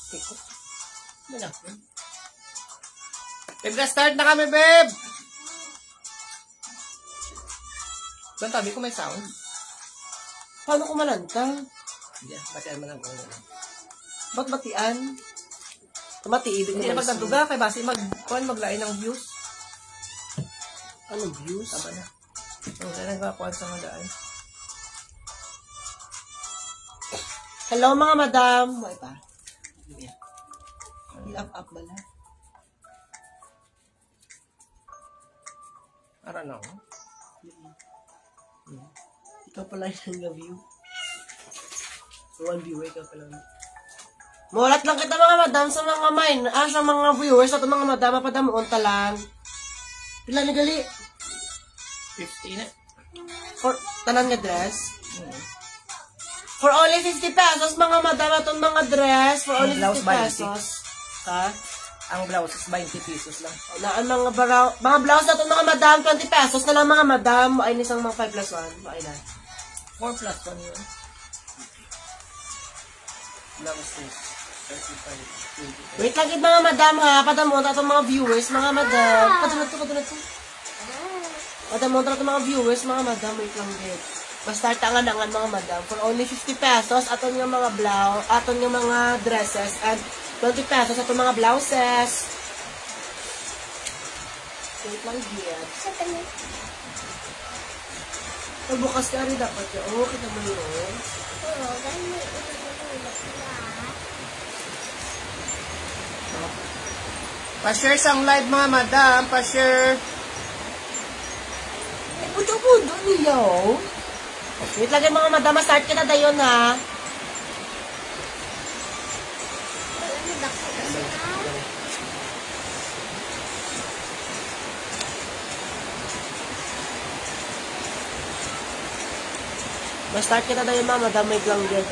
Tiko. Malaki. Babe, start na kami, babe! Doon tabi ko may sound. Paano ko malantang? Yeah, batian mo lang ko. Ba't batian? Tumatiibig Hindi na magtanduga, kay basi maglain ng views. Anong views? Tama na. Ang sana nagkakuhan sa mga daan. Hello mga madam. May pa. I-up ba na? Ara na ako. Ikaw pala yung nag-view. One viewer, ikaw pala. Mulat lang kita mga madam sa mga sa mga viewers at mga madam, mapadamuon talang. Pila ni gali? 50 na. For tanan nga dress? For only 50 pesos, mga madam, atong mga dress. For only 50 pesos. Ha? Ang blouse is 20 pesos lang. Na ang mga blouse na itong mga madam, 20 pesos na lang mga madam. Ay nisang mga 5 plus 1. Ay na. 4 plus 1 yun. Blouse is 35, 20. Wait lang mga madam ha. Padamon na itong mga viewers, mga madam. Padunod to. Padamon na itong mga viewers, mga madam. Wait lang din. Basta tangan-angan mga madam. For only 50 pesos, aton yung mga blouse, aton yung mga dresses, and 20 pesos aton mga blouses. Wait lang din. Bukas ka rin dapat yun. Oo, kita mo yun. Oo, ganyan. Pa-share sang live mga madam. Pa-share. Puto-puto niyo. Wait lang mga madam. Start ka na dayon ha. Start kita dayon mga madam. May lang din.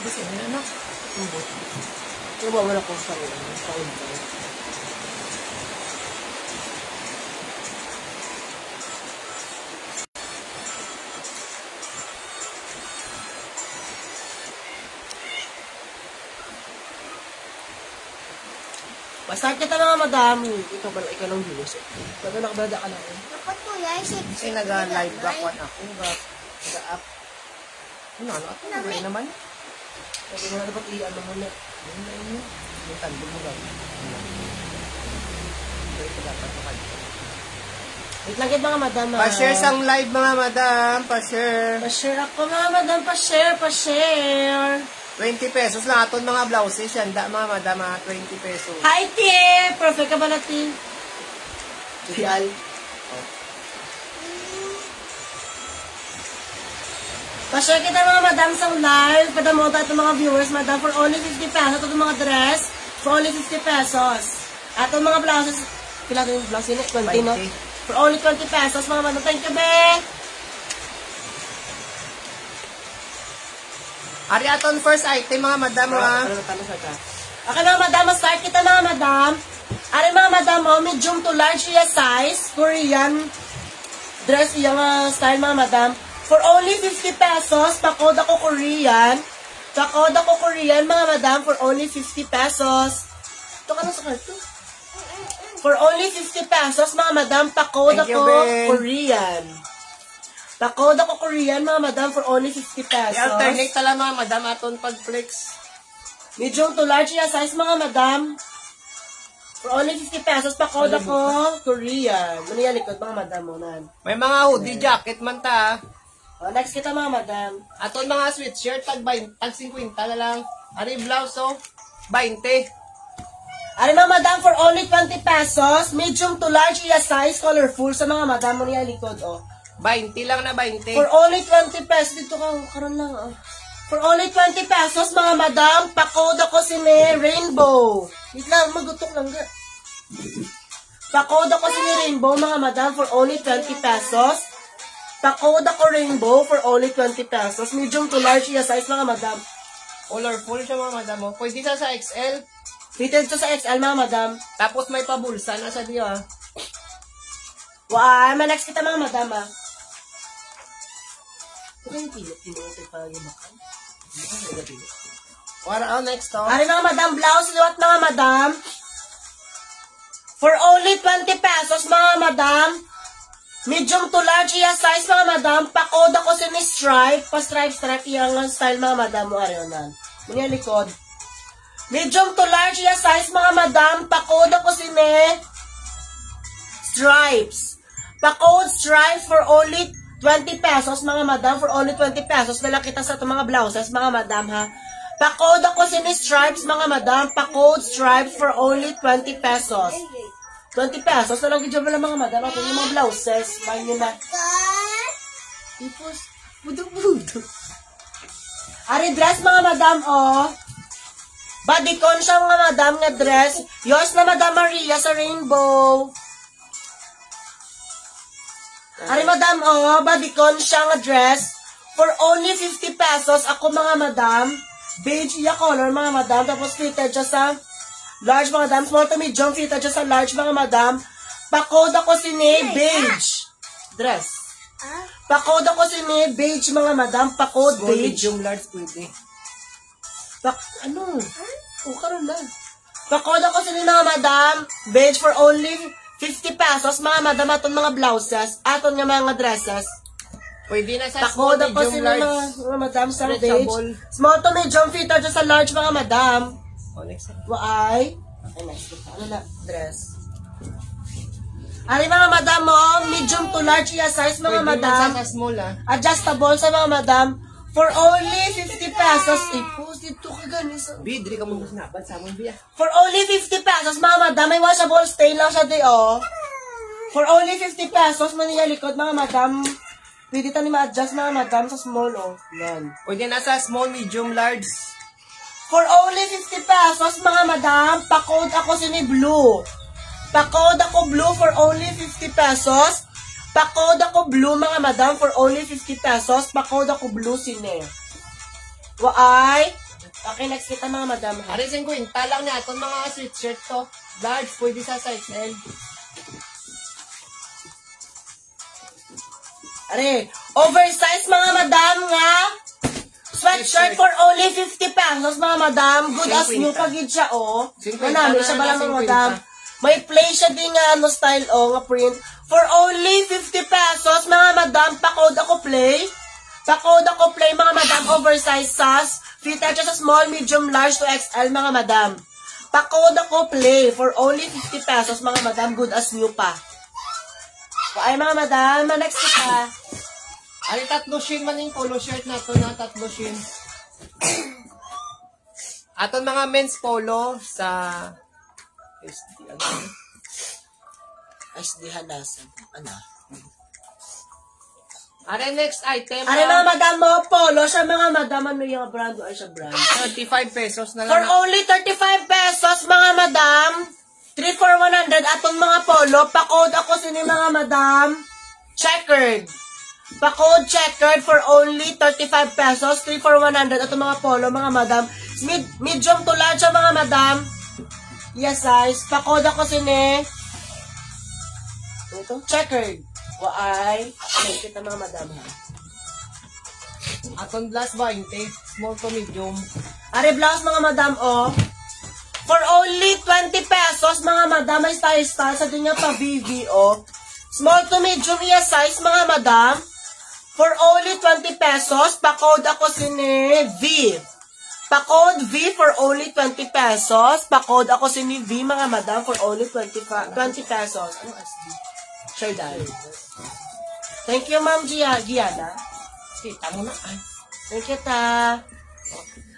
Kasi ano na? Kaya ba wala kong sa Basta kita mga madam. Ikaw ba ikaw ng viewers? Bago nakabada ka lang. Dapat po yan. Kasi nag-live back one ako. Nag-up. Ano? Ano naman? Sabi mo na dapat i-ano mo na. Yung tando mo lang. Ito dapat makalimutan. Wait lang mga madam. Pa-share sang live mga madam. Pa-share. Pa-share ako mga madam. Pa-share. 20 pesos lang aton mga blouses yan. Mga madam, 20 pesos. Hi, Tie! Perfect ka ba na, Tie? Real. Pa-share kita mga madam sa live. Padamon tayo itong mga viewers, madam, for only 50 pesos. Itong mga dress, for only 50 pesos. At itong mga blouses, pila ito yung blouse yun? 20, no? For only 20 pesos, mga madam. Thank you, be! Ari aton first item mga madam ha. Okay mga madam, start kita mga madam. Ari mga madam, medium to large siya size. Korean dress yung style mga madam. For only 50 pesos, pakod ako Korean. Pakod ako Korean mga madam for only 50 pesos. Ito ka na sa karto. For only 50 pesos mga madam, pakod ako Korean. Pakod ako Korean, mga madam, for only 50 pesos. I-alternate tala mga madam aton pag-flex. Medium to large yung size, mga madam. For only 50 pesos, pakod ako Korean. Ano yung likod, mga madam, munan. May mga hoodie jacket man ta. Next kita, mga madam. Aton mga sweatshirt, tag 50 na lang. Ano yung blouse, 20. Ano mga madam, for only 20 pesos, medium to large yung size, colorful, sa mga madam, ano yung likod, 20 lang na 20. For only 20 pesos, dito ka, karon lang, For only 20 pesos, mga madam, pakod ako sini Rainbow. Wait lang, magutok lang ga. Pakod ako sini Rainbow, mga madam, for only 20 pesos. Pakod ako Rainbow for only 20 pesos. Medium to large yung size, mga madam. Colorful siya mga madam. Pwede sa XL. Fitted to sa XL, mga madam. Tapos may pabulsa na sa diyo ah. Wow, next kita mga madam ah. Ito yung pinutid pa yung makan. Para next to. Ari mga madam, blouse, liwat mga madam. For only 20 pesos, mga madam. Medium to large iya size, mga madam. Pakod ako sa ni stripe. Pa-stripe yung style, mga madam. Mo, ari onan. Muna likod. Medium to large iya size, mga madam. Pakod ako sa ni stripes. Pakod stripe for only 20 pesos, mga madam. For only 20 pesos. Dala kita sa itong mga blouses, mga madam, ha. Pakod ako sa ni stripes, mga madam. Pakod stripes for only 20 pesos. 20 pesos na lang gidyo ba lang, mga madam. Ito yung mga blouses. Main nyo na. Ipos. Budo-budo. Ari dress, mga madam, oh. Bodycon siya, mga madam, nga dress. Yours na, Madam Maria, sa rainbow. Ari, madam, oh. Bodycon siya, nga dress. For only 50 pesos. Ako, mga madam. Beige iya color, mga madam. Tapos fitted siya sa large, mga madam. Small to medium, fitted siya sa large, mga madam. Pakod ako sini, beige. Dress. Pakod ako sini, beige, mga madam. Pakod, Small, beige. medium, large, pwede. Ano? Karon na. Pakod ako sini, mga madam. Beige for only 50 pesos, mga madam. Aton mga blouses. Aton nga mga dresses. Pwede na sa small, Pakod ako medium, sini, large. mga madam, sa Stretchable. beige. Small to medium, fitted siya sa large, mga madam. Oh, next. Waay. Okay, next. Ano na? Dress. Ari, mga madam mo, medium to large iya size, mga Pwede madam. na sa small ah. Adjustable sa mga madam. For only 50 pesos. Post dito ka ganis. Bidri ka mong sinabad sa among biya. For only 50 pesos, mga madam. May washable stain lang siya di, oh. For only 50 pesos, maniya likod, mga madam. Pwede tayo ma-adjust, mga madam, sa small, oh. Yan. Pwede na sa small, medium, large. For only 50 pesos, mga madam, pakod ako sini blue. Pakod ako blue for only 50 pesos. Pakod ako blue, mga madam, for only 50 pesos. Pakod ako blue sini. Waay. Okay, next kita, mga madam. Arisin ko, talang niya itong mga sweatshirt to. Large, pwede sa size L. Are, oversize, mga madam, nga. Sweatshirt for only 50 pesos, mga madam. Good as new pagid siya, oh. 50 Manami siya na, ba lang, mga 50. madam. May play siya din nga, ano, style, oh, nga print. For only 50 pesos, mga madam, pakod ako play. Pakod ako play, mga madam, oversize size. Fitted siya sa small, medium, large to XL, mga madam. Pakod ako play for only 50 pesos, mga madam. Good as new pa. Ay, mga madam, next kita. Ari, tatlo shin man yung polo shirt na to na, tatlo shin. Aton mga men's polo sa SD, ano? SD halasan. Ano? Ari, next item. Are, mga madam mo, polo siya, mga madam. Ano yung brand? Ay, siya brand. 35 pesos na For lang. only 35 pesos, mga madam. 3 for 100 atong mga polo. Pakod ako sini, mga madam. Checkered. Pakod checkered for only 35 pesos. 3 for 100 atong mga polo, mga madam. Medium to large siya, mga madam. Yes, size. Pakod ako sini. Ito, checkered. Waay. Okay, kita, mga madam, ha. Aton glass ba, intake, small to medium. Are, blouse, mga madam, oh. For only 20 pesos, mga madam, may style-style sa din nga pa VVO. Small to medium iya size, mga madam. For only 20 pesos, pakod ako sini V. Pakod V for only 20 pesos. Pakod ako sini V, mga madam, for only 20 pesos. Ano SD? Sure, dahil. Thank you, Ma'am Giana. Kita mo na. Ay. Thank you, ta.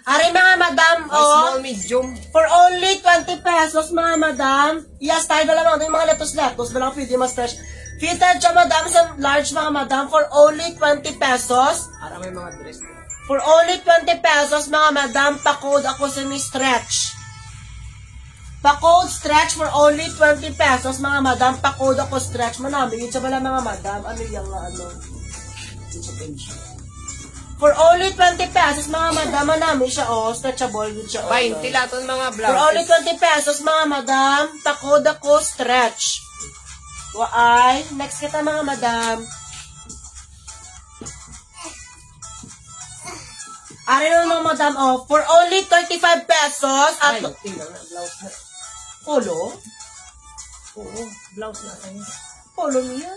Are, mga madam, oh. Small, medium. For only 20 pesos, mga madam. Yes, tayo na lang yung mga letos-letos. Walang pwede ma-stretch. Fitted siya, madam, sa large, mga madam, for only 20 pesos. Para may mga dress. For only 20 pesos, mga madam, pakod ako sa ni stretch. Pakod stretch for only 20 pesos, mga madam, pakod ako stretch. Manami, yun siya pala, mga madam. Ano yung, ano? Yun sa page. For only 20 pesos, mga madam, namin siya, stretchable din siya, 20 laton mga For only blouses. 20 pesos, mga madam, takod ako stretch. Waay, next kita, mga madam. Ari na mga madam, for only 35 pesos, at 20 lang na blouse na. polo? Oo, blouse na sa'yo. Polo niya?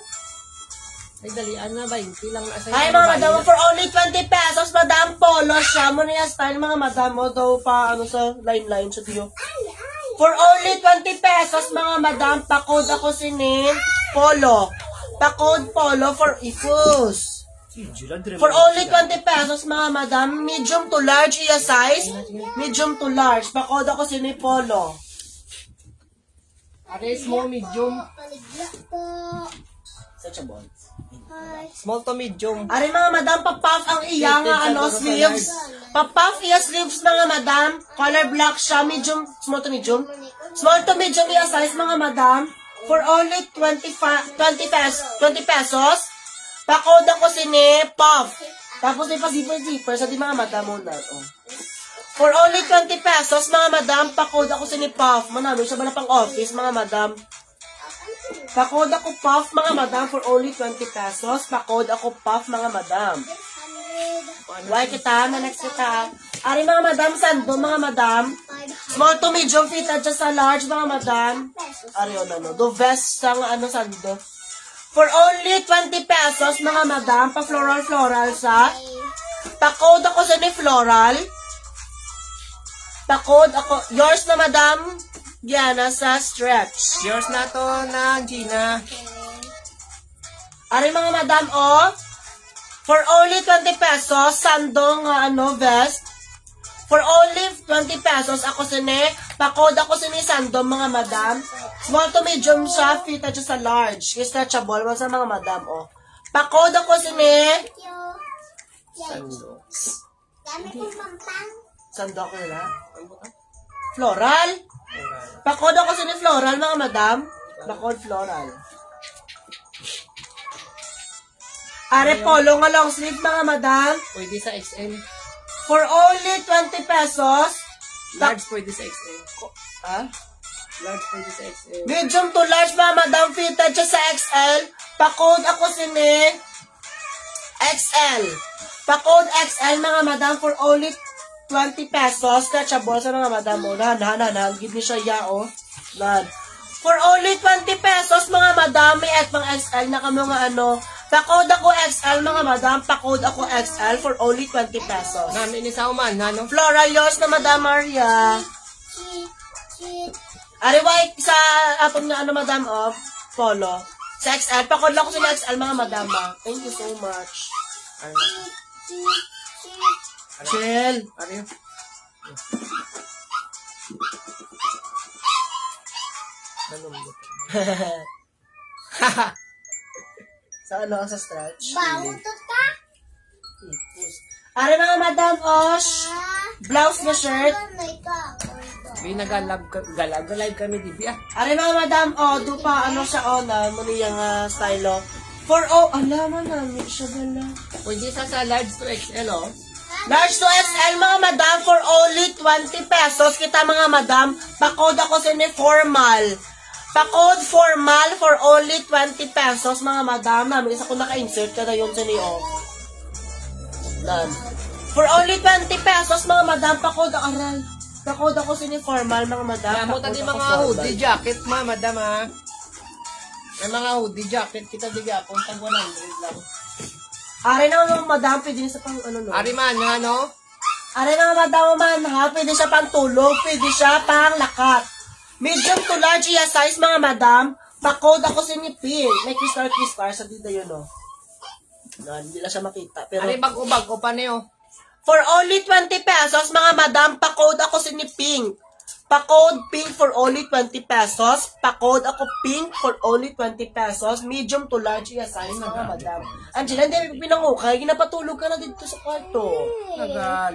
Ay, dalian na, 20 lang na sa'yo. Ay, mga madam, for only 20 pesos, madam, polo siya. Mo na yung style, mga madam, daw pa, sa line-line sa diyo. For only 20 pesos, mga madam, pakod ako sinin, polo. Pakod, polo, for ifus. For only 20 pesos, mga madam, medium to large iya size. Medium to large. Pakod ako sinin, polo. Ares mo, medium. Paligya po. Such a ball. Hi. Small to medium. Ari mga madam, papuff ang iya nga sleeves. Papuff iya sleeves mga madam. Color black siya, medium, small to medium. Small to medium iya size mga madam. For only 20 pesos. Pakod ako sini, puff. Tapos may pa-zipper sa di mga madam muna. For only 20 pesos mga madam, pakod ako sini, puff. Manalo siya ba na pang office mga madam? Pakod ako puff, mga madam, for only 20 pesos. Pakod ako puff, mga madam. Why kita? Na next kita. Ari mga madam, sando, mga madam. Small to medium fitted siya sa large, mga madam. Ari o do vest sa sando. For only 20 pesos, mga madam, pa floral sa. Pakod ako sa ni floral. Pakod ako. Yours na, madam. Diana sa stretch. Yours na to na, Gina. Ari mga madam, for only 20 pesos, sandong vest. For only 20 pesos, ako sini, pakod ako sini sandong mga madam. Small to medium siya, fitted siya sa large. Stretchable, sa mga madam, Pakod ako sini. Sando. Dami kong pampang. Sando ko nila. Floral. Pakod ako sini floral, mga madam. Pakod floral. Are polo nga long sleeve, mga madam. Pwede sa XL. For only 20 pesos. Large pwede sa XL. Ah? Large pwede sa XL. Medium to large, mga madam. Fitted siya sa XL. Pakod ako sini XL. Pakod XL, mga madam, for only 20 pesos. Stretchable sa mga madam. Gid ni siya Nan. For only 20 pesos, mga madam, may pang XL na kamo nga Pakod ako XL, mga madam. Pakod ako XL for only 20 pesos. Namin ni Sauman, ano? Floral yours na, Madam Maria. Ariway, sa atong na madam, polo. Sa XL, pakod lang ko sila XL, mga madam, Thank you so much. Chill. Ano yun? Sa sa stretch? Bautot ka? Ari mga madam, blouse na shirt. May nag-live kami, Dibi, Ari mga madam, dupa, siya, maniyang style, alaman namin siya bala. Pwede sa large to XL, Large to XL, mga madam, for only 20 pesos. Kita, mga madam, pakod ako sini formal. Pakod formal for only 20 pesos, mga madam. Namin, isa ko naka-insert ka na yun sa niyo. Done. For only 20 pesos, mga madam, pakod aral. Pakod ako sini formal, mga madam. Mo tadi mga hoodie jacket, madam, May mga hoodie jacket, kita digapon, tag 100 lang. Ari na mga madam, pwede sa pang Ari man, Ari na madam man, pwede siya pang tulog, pwede siya pang lakat. Medium to large iya size, mga madam. Pakod ako sinipin. May kistar sa dito yun, hindi lang siya makita. Pero, Ari bago-bago pa niyo. for only 20 pesos, mga madam, pakod ako siniping. Pakod pink for only 20 pesos. Pakod ako pink for only 20 pesos. Medium to large iya size, mga madam. Angela, hindi pinangukay. Ginapatulog ka na dito sa kwarto.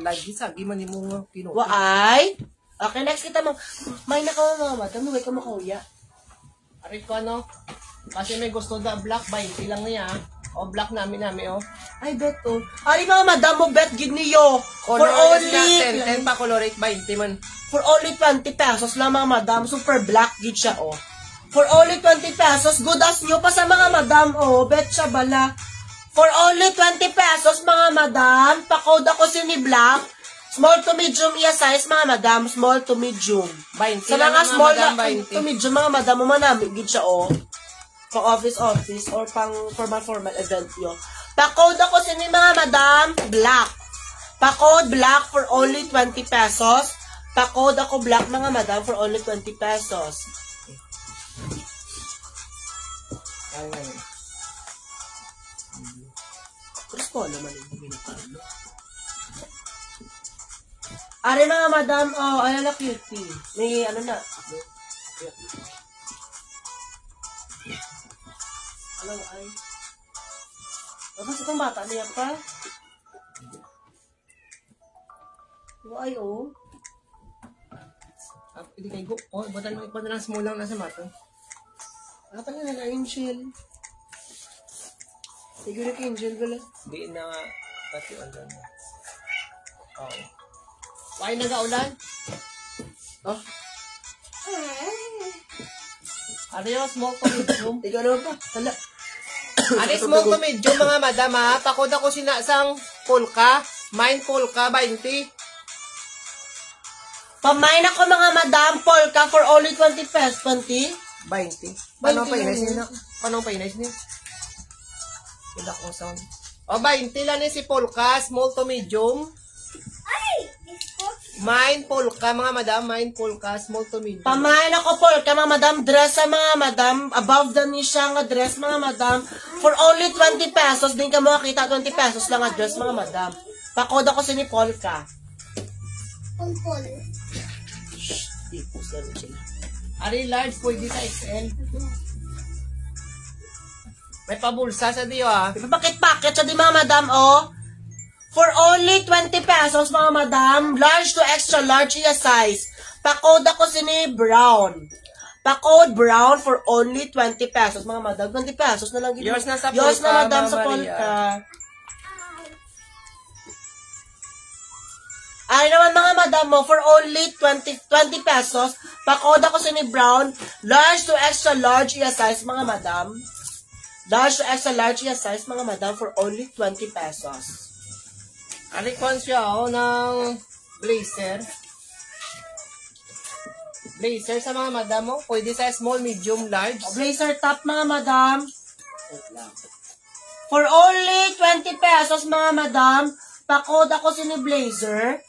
Lagi sagi man mo nga pinuto. Waay? Okay, next kita mo. May nakaw mga madam. Huwag ka makauya. Ari ko kasi may gusto da black 20 lang niya. O, black namin, oh. Ay, bet to. Ari mga madam mo, bet gid niyo. For Color only, 10 pa colorate 20 man. for only 20 pesos lang mga madam. Super black gid siya, oh. For only 20 pesos, good as new pa sa mga madam, oh. Bet siya bala. For only 20 pesos, mga madam. Pa-code ako si ni Black. Small to medium iya size, mga madam. Small to medium. 20 Sa lang mga mga small madam, na 20. to medium, mga madam, manamig gid siya, oh. Pang office or pang formal event yo. Pa-code ako si ni mga madam, Black. Pa-code Black for only 20 pesos. Pa-code ako Black, mga madam, for only 20 pesos. Ayun. Pero ko naman yung binipalo. Are mga madam, oh, ay na cutie. May ano na. Alam ay. Tapos itong bata niya pa. Ay, oh. Hindi kayo go. Oh, iba na lang small lang nasa mato. Apa na nag-angel? Siguro ka-angel wala. Di na pati ulan. Oh. Why nag-aulan? Oh, Ano yung small to medium? ikaw naman pa. Hala. Ano yung small to medium mga madam ha? Pakod ako sinasang polka. Mine polka 20. Pamain ako mga madam, polka for only 20 pesos. 20? 20. Paano 20 pa inais lang niya? Paano pa inais niya? Wala ko sound. O, 20 lang ni si polka. Small to medium. Ay! Disco. Mine polka mga madam. Mine polka. Small to medium. Pamain ako polka mga madam, dress sa mga madam, above the knee siya nga dress mga madam, for only 20 pesos, din ka makakita 20 pesos lang nga dress mga madam. Pakod ako sa ni polka. Pulpul. Ipos lang sila. Ari large pwede sa XL. May pabulsa sa diyo ha. Ipapakit-pakit siya di mga madam, oh. For only 20 pesos mga madam, large to extra large iya size. Pakod ako si ni Brown. Pa-code brown for only 20 pesos, mga madam. 20 pesos na lang. Yours na sa Yours polka, na, madam, Ma'am sa Maria. polka. Ay naman, mga madam mo, for only 20 pesos, pa-code ako sa ni Brown, large to extra large iya size, mga madam. Large to extra large iya size, mga madam, for only 20 pesos. Ari kwan siya ng blazer. Blazer sa mga madam mo. Pwede sa small, medium, large. Blazer top, mga madam. For only 20 pesos, mga madam, pa-code ako sa ni blazer.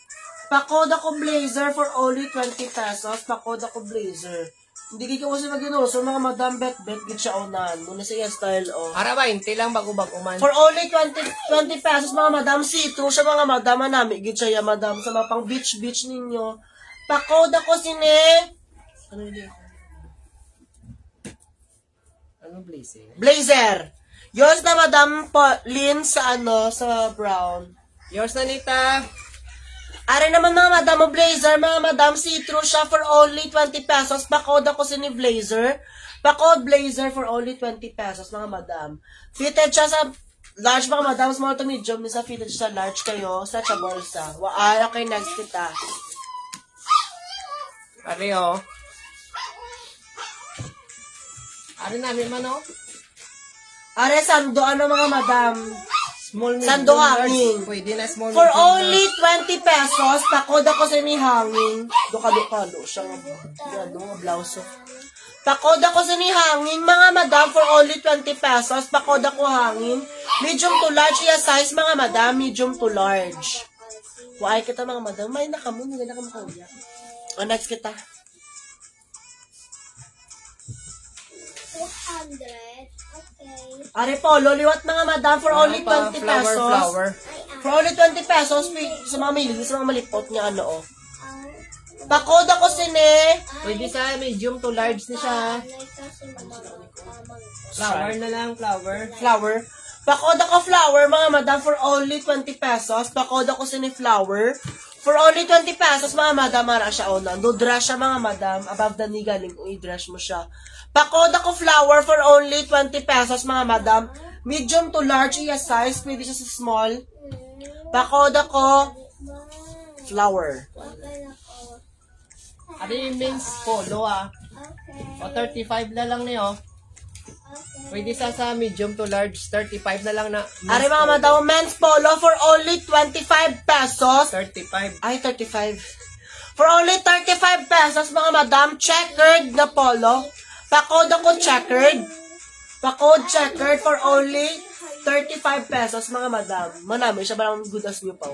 Pa-code ako blazer for only 20 pesos. Pa-code ako blazer. Hindi kayo kasi mag-inuso, mga madam, bet-bet, git siya onan. Muna sa iya style, oh. Ara 20 lang bago-bago man. For only 20 pesos, mga madam, see-through siya, mga madam, manami, git siya, ya, madam, sa mga pang beach ninyo. Pa-code ako sini. Ano yun? Ano blazer? Blazer. Yours na, madam, Lynn, sa sa brown. Yours na nita. Are naman mga madam mo blazer, mga madam, see-through siya for only 20 pesos. Pa-code ako sa ni blazer. Pa-code blazer for only 20 pesos, mga madam. Fitted siya sa large, mga madam, small to medium. Nisa fitted siya sa large kayo, sa bolsa. Ay, okay, next kita. Ari oh. Ari namin man oh. Are, sando, ano mga madam? Small, medium, Sando large. hanging. Pwede na small, For medium, only 20 pesos, pa-code ako sa ni hanging. Duka-duka-do siya nga nga blouse. Pa-code ako sa ni hanging, mga madam, for only 20 pesos. Pa-code ako hanging. Medium to large, iya size, mga madam, medium to large. Why kita, mga madam? May nakamun, hindi na kamakauya. O, next kita. 200. Okay. Are po, loliwat, mga madam, for only 20 pesos. Flower. For only 20 pesos, sa mga milig, sa mga malipot niya, ano, oh. Pa-code ako sini. Pwede sa medium to large na siya. Flower na lang, flower. Flower. Pa-code ako flower, mga madam, for only 20 pesos. Pa-code ako sini flower. For only 20 pesos, mga madam, mara siya o na. Do dress siya, mga madam. Above the knee galing, kung i-dress mo siya. Pa-code ako flower for only 20 pesos, mga madam. Medium to large iya size. Pwede siya sa small. Pakod ako. Flower. Okay na ko. Ano yung men's polo Okay. O 35 na lang niyo. Okay. Pwede sa medium to large, 35 na lang na. Are mga madam, men's polo for only 25 pesos. 35. Ay, 35. For only 35 pesos, mga madam, checkered na polo. Pakod ako checkered. Pakod checkered for only 35 pesos, mga madam. Manami, siya ba naman good as new pa?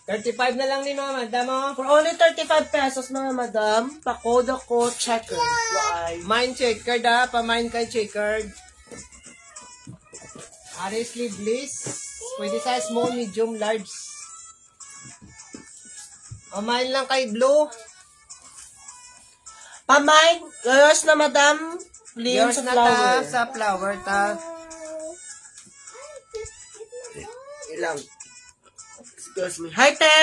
35 na lang ni mga madam oh. For only 35 pesos, mga madam, pakod ako checkered. Why? Mine checkered pa-mine kay checkered. Are sleeveless. Pwede sa small, medium, large. O mine lang kay blue. Pamay, yours na madam, plain Yours sa na flower. ta sa flower ta. Ilang. Excuse me. Hi, te!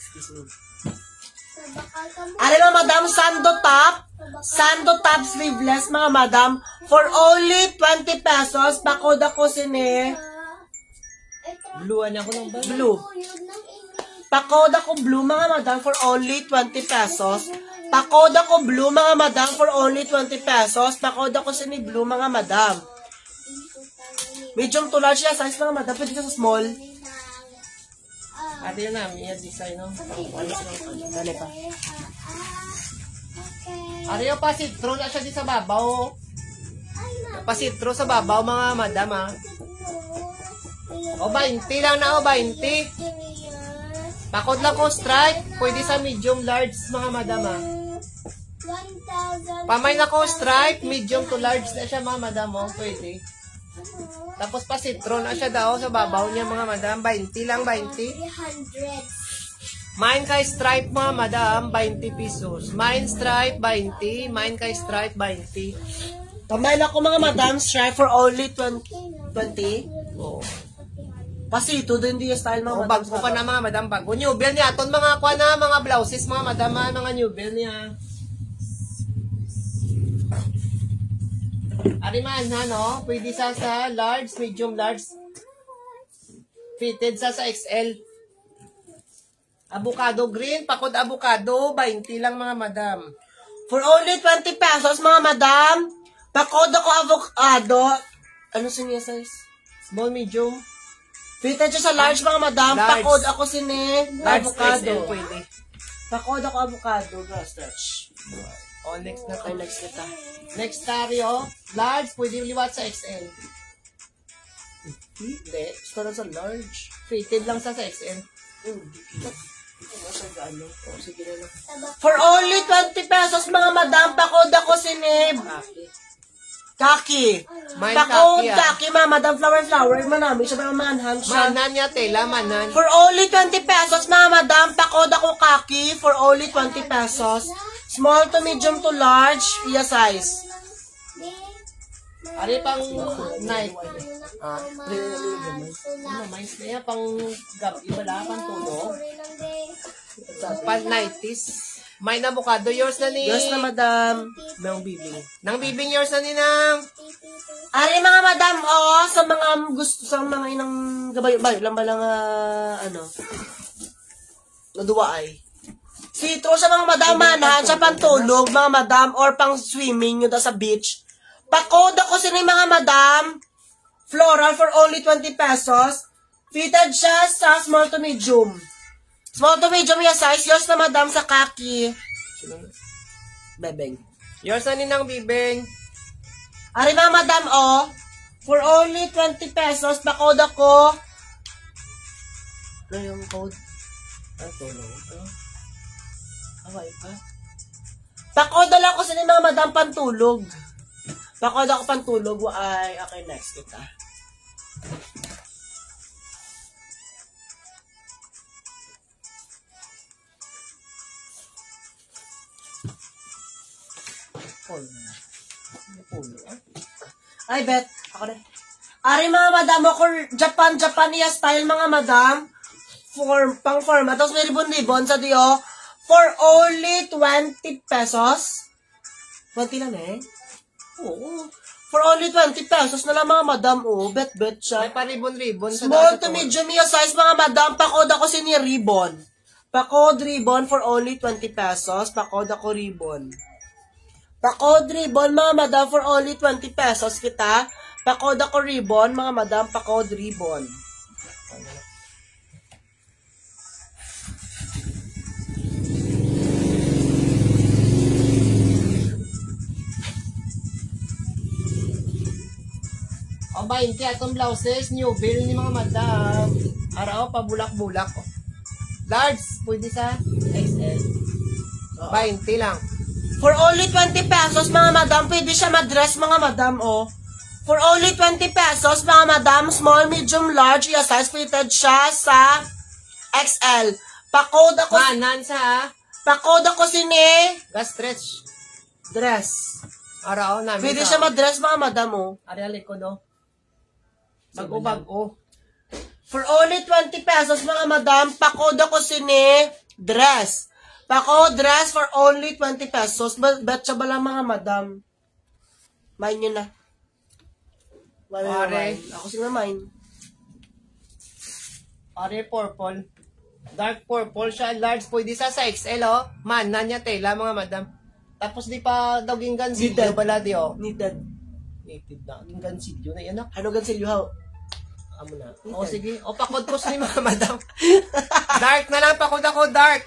Excuse me. Sabakal ka mo. Ano na, madam, sando top. Sando top sleeveless, mga madam. For only 20 pesos, pakod ako sini. Bluean ako ng ba? Blue. Yun ng init. Pakod ako blue, mga madam, for only 20 pesos. Pakod ako blue, mga madam, for only 20 pesos. Pakod ako sini blue, mga madam. Medium to large siya, size, mga madam. Pwede ka sa small. Ate yun na, may design no. Dali pa. Okay. Are yung pasitro na siya di sa babaw. Pasitro sa babaw mga madam O 20 lang na o 20. Pakod lang ko stripe. Pwede sa medium large mga madam 1,000. Pamay na ko stripe, medium to large na siya mga madam pwede. Tapos pasitro na siya daw sa babaw niya mga madam. 20 lang 20. 300. Mine kay stripe mga madam, 20 pesos. Mine stripe 20, mine kay stripe 20. Pamay na ko, mga madam, stripe for only 20. 20? Oh. Pasito din di yung style, mga Oh, madam. bago pa na mga madam, bago. New bill niya. Aton mga kwa na, mga blouses, mga madam, mga new bill niya. Ariman na, no? Pwede sa large, medium, large. Fitted sa XL. Avocado green, pakod avocado, 20 lang mga madam. For only 20 pesos, mga madam, pakod ako avocado. Ano siya size? Small, medium, Fitted siya sa large, mga madam. Large. Pakod ako sini large avocado. XL pwede. Pakod ako avocado. Stretch. O, next na Okay, to. next kita. Next tario, large, pwede liwat sa XL. Hindi. Gusto na sa large. Fitted lang sa XL. Ano siya gaano? O, sige na lang. Sabak- For only 20 pesos, mga madam, pakod ako sini kaki. May Pakod kaki, kaki, mga madam, flower. Manami siya ba manhan siya. Manan niya, tela, manan. For only 20 pesos, mga madam, pakod ako kaki for only 20 pesos. Small to medium to large, iya size. Ari pang night. Ano, mais na yan, pang gabi, wala, pang tulog. Pang nighties. May na avocado, yours na ni... Yes na, madam. Nang bibing. Nang bibing yours na ni nang... Ari, mga madam, sa mga gusto, sa mga inang gabay lang ba lang, naduwa ay. Sitro sa mga madam, manhan, sa pantulog, mga madam, or pang swimming nyo sa beach. Pakod ako sila mga madam, floral for only 20 pesos. Fitted siya sa small to medium. Small to medium yung size, yours na madam sa kaki. Bebeng. Yours na ni nang bibing. Ari mga madam, for only 20 pesos, pakod ako. Ano yung code? Ang tulong. Away pa. Pakod lang ko sa mga madam pantulog. Pakod ako pantulog. Ay, okay, next kita. Ay, bet. Ako na. Ari mga madam, ako Japan style mga madam. Pang format. Tapos may ribon-ribon sa diyo. For only 20 pesos. 20 lang eh. Oo. For only 20 pesos na lang mga madam, oh. Bet-bet May siya. pa ribbon sa Small to dagat, oh. medium yung size mga madam. Pakod ako si ni ribbon. Pakod ribbon for only 20 pesos. Pakod ako ribbon. Pakod ribbon mga madam for only 20 pesos kita. Pakod ako ribbon mga madam. Pakod ribbon. O, 20 atong blouses, new bill ni mga madam. Araw, pabulak-bulak. Oh. Large, pwede sa XL. 20 lang. For only 20 pesos mga madam, pwede siya madress mga madam, oh. For only 20 pesos mga madam, small, medium, large, yung size fitted siya sa XL. Pakod ako, Manan sa pakod ako sini gas stretch. dress. Araw, namin Pwede sa- siya madress mga madam, oh. Ari likod, oh. Bago-bago. For only 20 pesos mga madam, pakod ako sini dress. Pakod dress for only 20 pesos. Bet siya ba lang mga madam? Mine yun na. Wala na Pare. mine. Ako sing na mine. Ari, purple. Dark purple siya, large. Pwede sa XL, oh. Manan niya tela, mga madam. Tapos di pa daw gingansilyo Needed. bala di, oh. Needed. Native na. Gingansilyo na yan, ah. Ano gansil you how? Amo na. O, sige. O, pakod ko sa mga madam. Dark na lang, pakod ako, dark.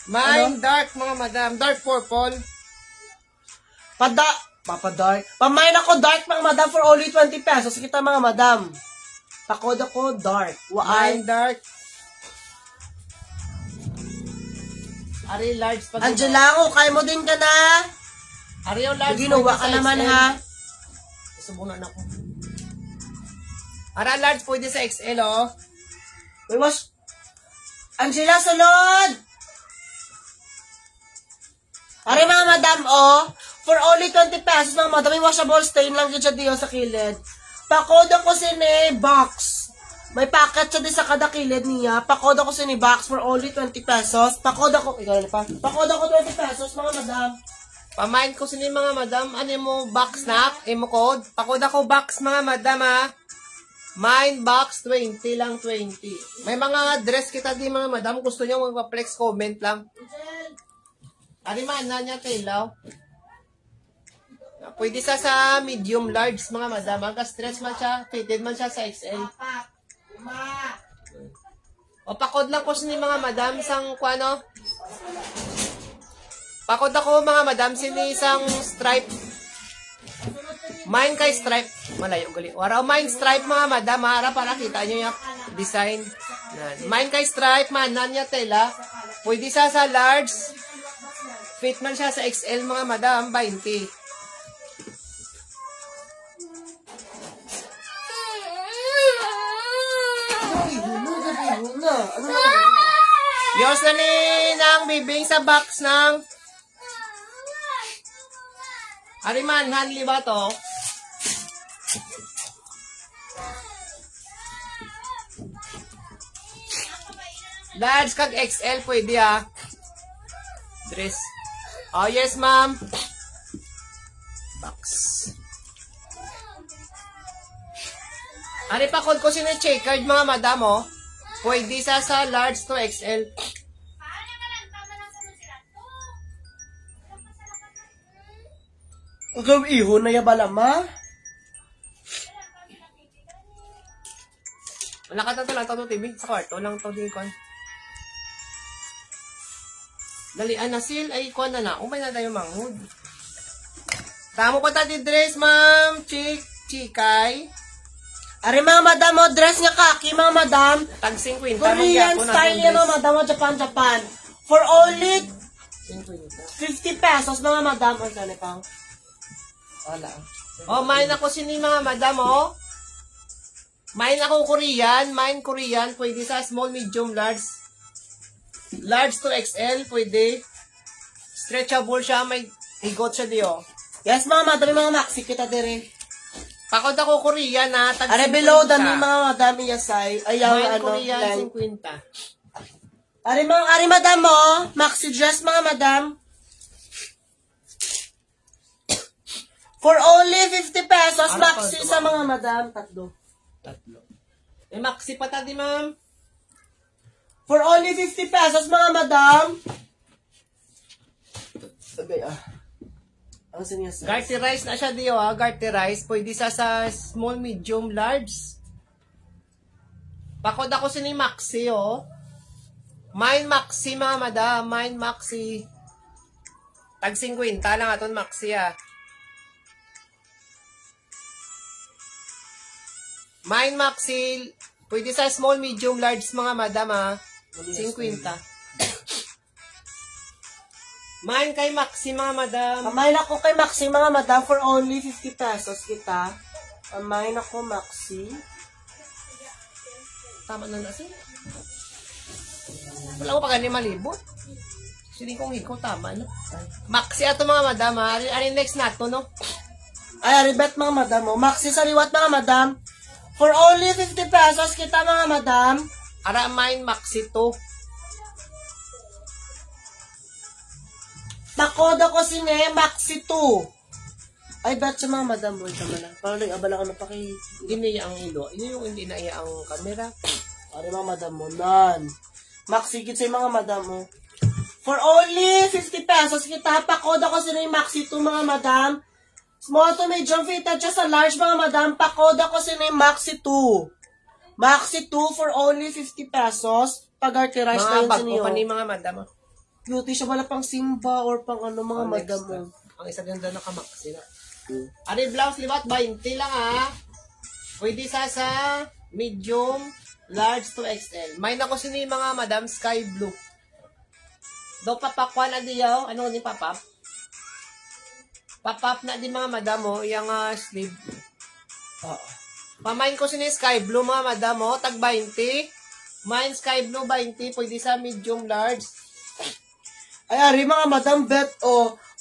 Mine, dark, mga madam. Dark purple. Papadark. Pamain ako dark mga madam for only 20 pesos. Kita mga madam. Pakod ako dark. Mine, Waan. dark. Ari, large pag Angela, kaya mo din ka na. Ari, yung large. Ginawa pwede ka sa naman XL. ha. Subunan ako. Ara, large pwede sa XL, oh. Uy, was. Angela, sulod! Are mga madam, oh. For only 20 pesos, mga madam, may washable stain lang dyan diyo sa kilid. Pakod ako sini box. May packet siya din sa kada kilid niya. Pakod ako sini box for only 20 pesos. Pakod ako, ikaw na pa. Pakod ako 20 pesos, mga madam. Pamain ko sini mga madam, ano mo box snack, imo code. Pakod ako box mga madam ha. Mine box 20 lang 20. May mga dress kita di mga madam, gusto niyo magpa-flex comment lang. Ari man na niya telaw. Pwede sa medium large mga madam, aga stress man siya, fitted man siya sa XL. O pakod lang ko sini mga madam sang kuano. Pakod ako mga madam sini isang stripe. Mine kay stripe. Malayo gali. Waraw mine stripe mga madam. Hara para kita nyo yung design. Yan. Mine kay stripe. Manan niya tela. Pwede sa large. Fit man siya sa XL mga madam. 20. Diyos na ni ng bibing sa box ng Ariman, hanli ba to? Large kag XL pwede ah. Dress. Oh yes ma'am. Box. Ari pa ko sino checkered mga madam oh. Pwede sa large to XL. Ikaw iho na yabala ma. Wala ka lang to TV. Sa kwarto lang to di kon. Dalian na sil ay kon na na. Umay na tayo manghud. Tamo pa tati dress ma'am. Chikay. Are mga madam, oh, dress nga kaki mga madam. Tag 50. Korean style yan mga madam, oh, Japan. For only 50 pesos mga madam. Ang saan pang? Wala. Oh, mine ako sini mga madam oh. Mine ako Korean. Mine Korean. Pwede sa small, medium, large. Large to XL. Pwede. Stretchable siya. May higot siya diyo. Yes mga madam, yung mga maxi kita dire. Pakod ako Korean na tag Are below the mga madam yasay. Ayaw Mine ano. Korean Lang. 50. Are madam mo, maxi dress mga madam. For only 50 pesos, Ano maxi pa ito, sa ma'am? mga madam. Tatlo. Maxi pa tadi, ma'am. For only 50 pesos, mga madam. Okay, Ang sinyasa. Garty rice na siya diyo, Garty rice. Pwede sa small, medium, large. Pakod ako sini maxi, Mine maxi, mga madam. Mine maxi. Tag 50 lang aton maxi, Mine maxi. Pwede sa small, medium, large, mga madam, 50. Mine kay maxi, mga madam. Amain ako kay Maxi, mga madam, for only 50 pesos kita. Amain ako, Maxi. Tama na nasi. Wala ko pa ganyan malibot. Sili kong ikaw, tama na. Maxi ato, mga madam, Ano next nato, no? Ay, ribet, mga madam, Maxi sa liwat, mga madam. For only 50 pesos kita, mga madam. Ara mine maxi to. Pakoda ko sine, Maxi 2. Ay, bet sa mga madam, boy, tama na. Parang nag-abala ko na paki... Hindi niya ang ilo. Ini yung hindi na iya ang camera. Ano mga madam mo? Nan. Maxi git sa mga madam mo. For only 50 pesos kita, pakoda ko sine, Maxi 2, mga madam. Small to medium fitted siya sa large, mga madam. Pakoda ko sine, Maxi 2. Maxi 2 for only 50 pesos. Pag-arterize na Mga yun sa bago niyo. pa ni mga madam. Beauty siya, wala pang Simba or pang ano, mga madam mo. Ang isa ganda na kamaxi na. Ari blouse liwat 20 lang, Pwede sa medium, large to XL. May nako sini mga madam sky blue. Do papakwan na diyaw. Ano ni papap? Papap na di mga madam yung sleeve. Pamain ko sini sky blue, mga madam tag 20. Mine sky blue 20, pwede sa medium, large. Ay, ari mga madam bet,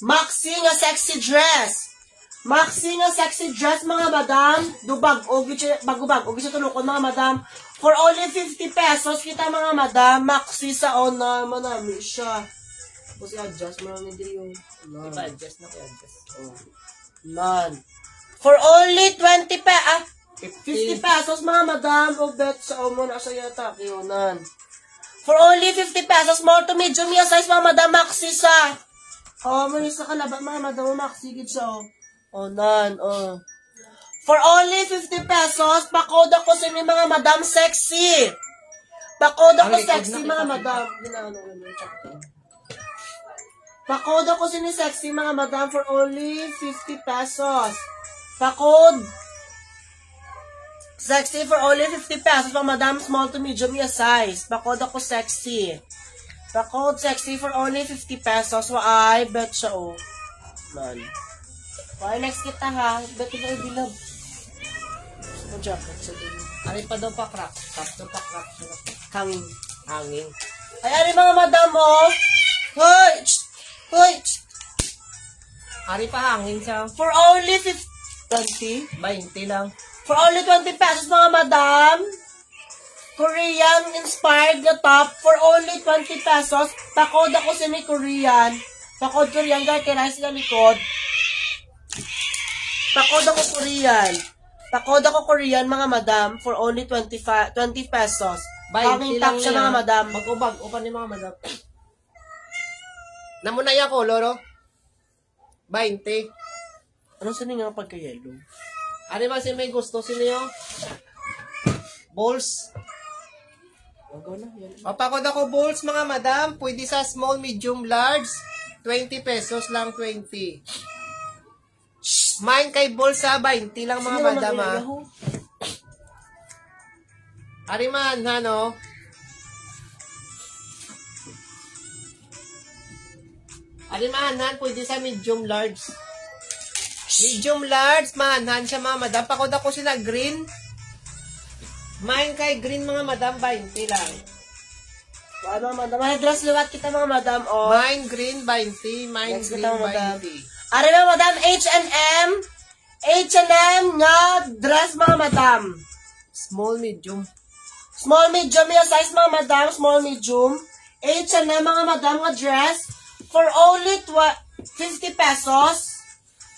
Maxi nga sexy dress. Maxi nga sexy dress, mga madam. Dubag, bago-bag, siya tulukon, mga madam. For only 50 pesos, kita, mga madam. Maxi sa na, manami siya. Kasi adjust, marami din yung... Ipa-adjust na i-adjust. Nan. For only 50 pesos, mga madam. Bet sa muna sa yata. Nan. For only 50 pesos, small to medium yung size, mga madam, Maxi sa. May isa ka laban, mga madam, Maxi gid siya, nan, For only 50 pesos, pakoda ko sa mga madam sexy. Pakoda ko sexy, mga madam. Pakoda ko sa sexy, mga madam, for only 50 pesos. Pakod. Sexy for only 50 pesos, mga madam, small to medium yung size. Pakod ako sexy. Pakod sexy for only 50 pesos. Waay, bet siya, Nan. Waay, next kita, ha. Bet ito ay bilab. Ano jacket sa din? Ari pa daw pa crack. Tapos daw pa crack. Hangin. Hangin. Ay, ari mga madam, Hoy! Hoy! Ari pa hangin siya. For only 20? 20 lang. For only 20 pesos, mga madam. Korean-inspired na top. For only 20 pesos. Pakod ako sa may Korean. Pakod Korean, garterize na likod. Pakod ako Korean. Pakod ako Korean, mga madam. For only 20 pesos. 20 top lang siya, niya. mga madam. Mag-ubag. Upan ni mga madam. Namuna yung color, 20. Ano sa nga pagka-yellow? Ano ba si may gusto? Sino yung balls? Magaw na, yan. Papakod ako balls, mga madam. Pwede sa small, medium, large. 20 pesos lang, 20. Mine kay balls sa 20 lang, mga Sige, madam, Yahoo. Ariman, ano? Ariman, pwede sa medium, large. Medium large, manhan siya, mga madam. Pakod ako sila green. Mine kay green, mga madam, 20 lang. Ano, madam? May dress liwat kita, mga madam, Mine green, 20. Mine Next green, kita, madam. 20. Ari na, madam, H&M. H&M nga dress, mga madam. Small, medium. Small, medium yung size, mga madam. Small, medium. H&M, mga madam, nga dress. For only 50 pesos.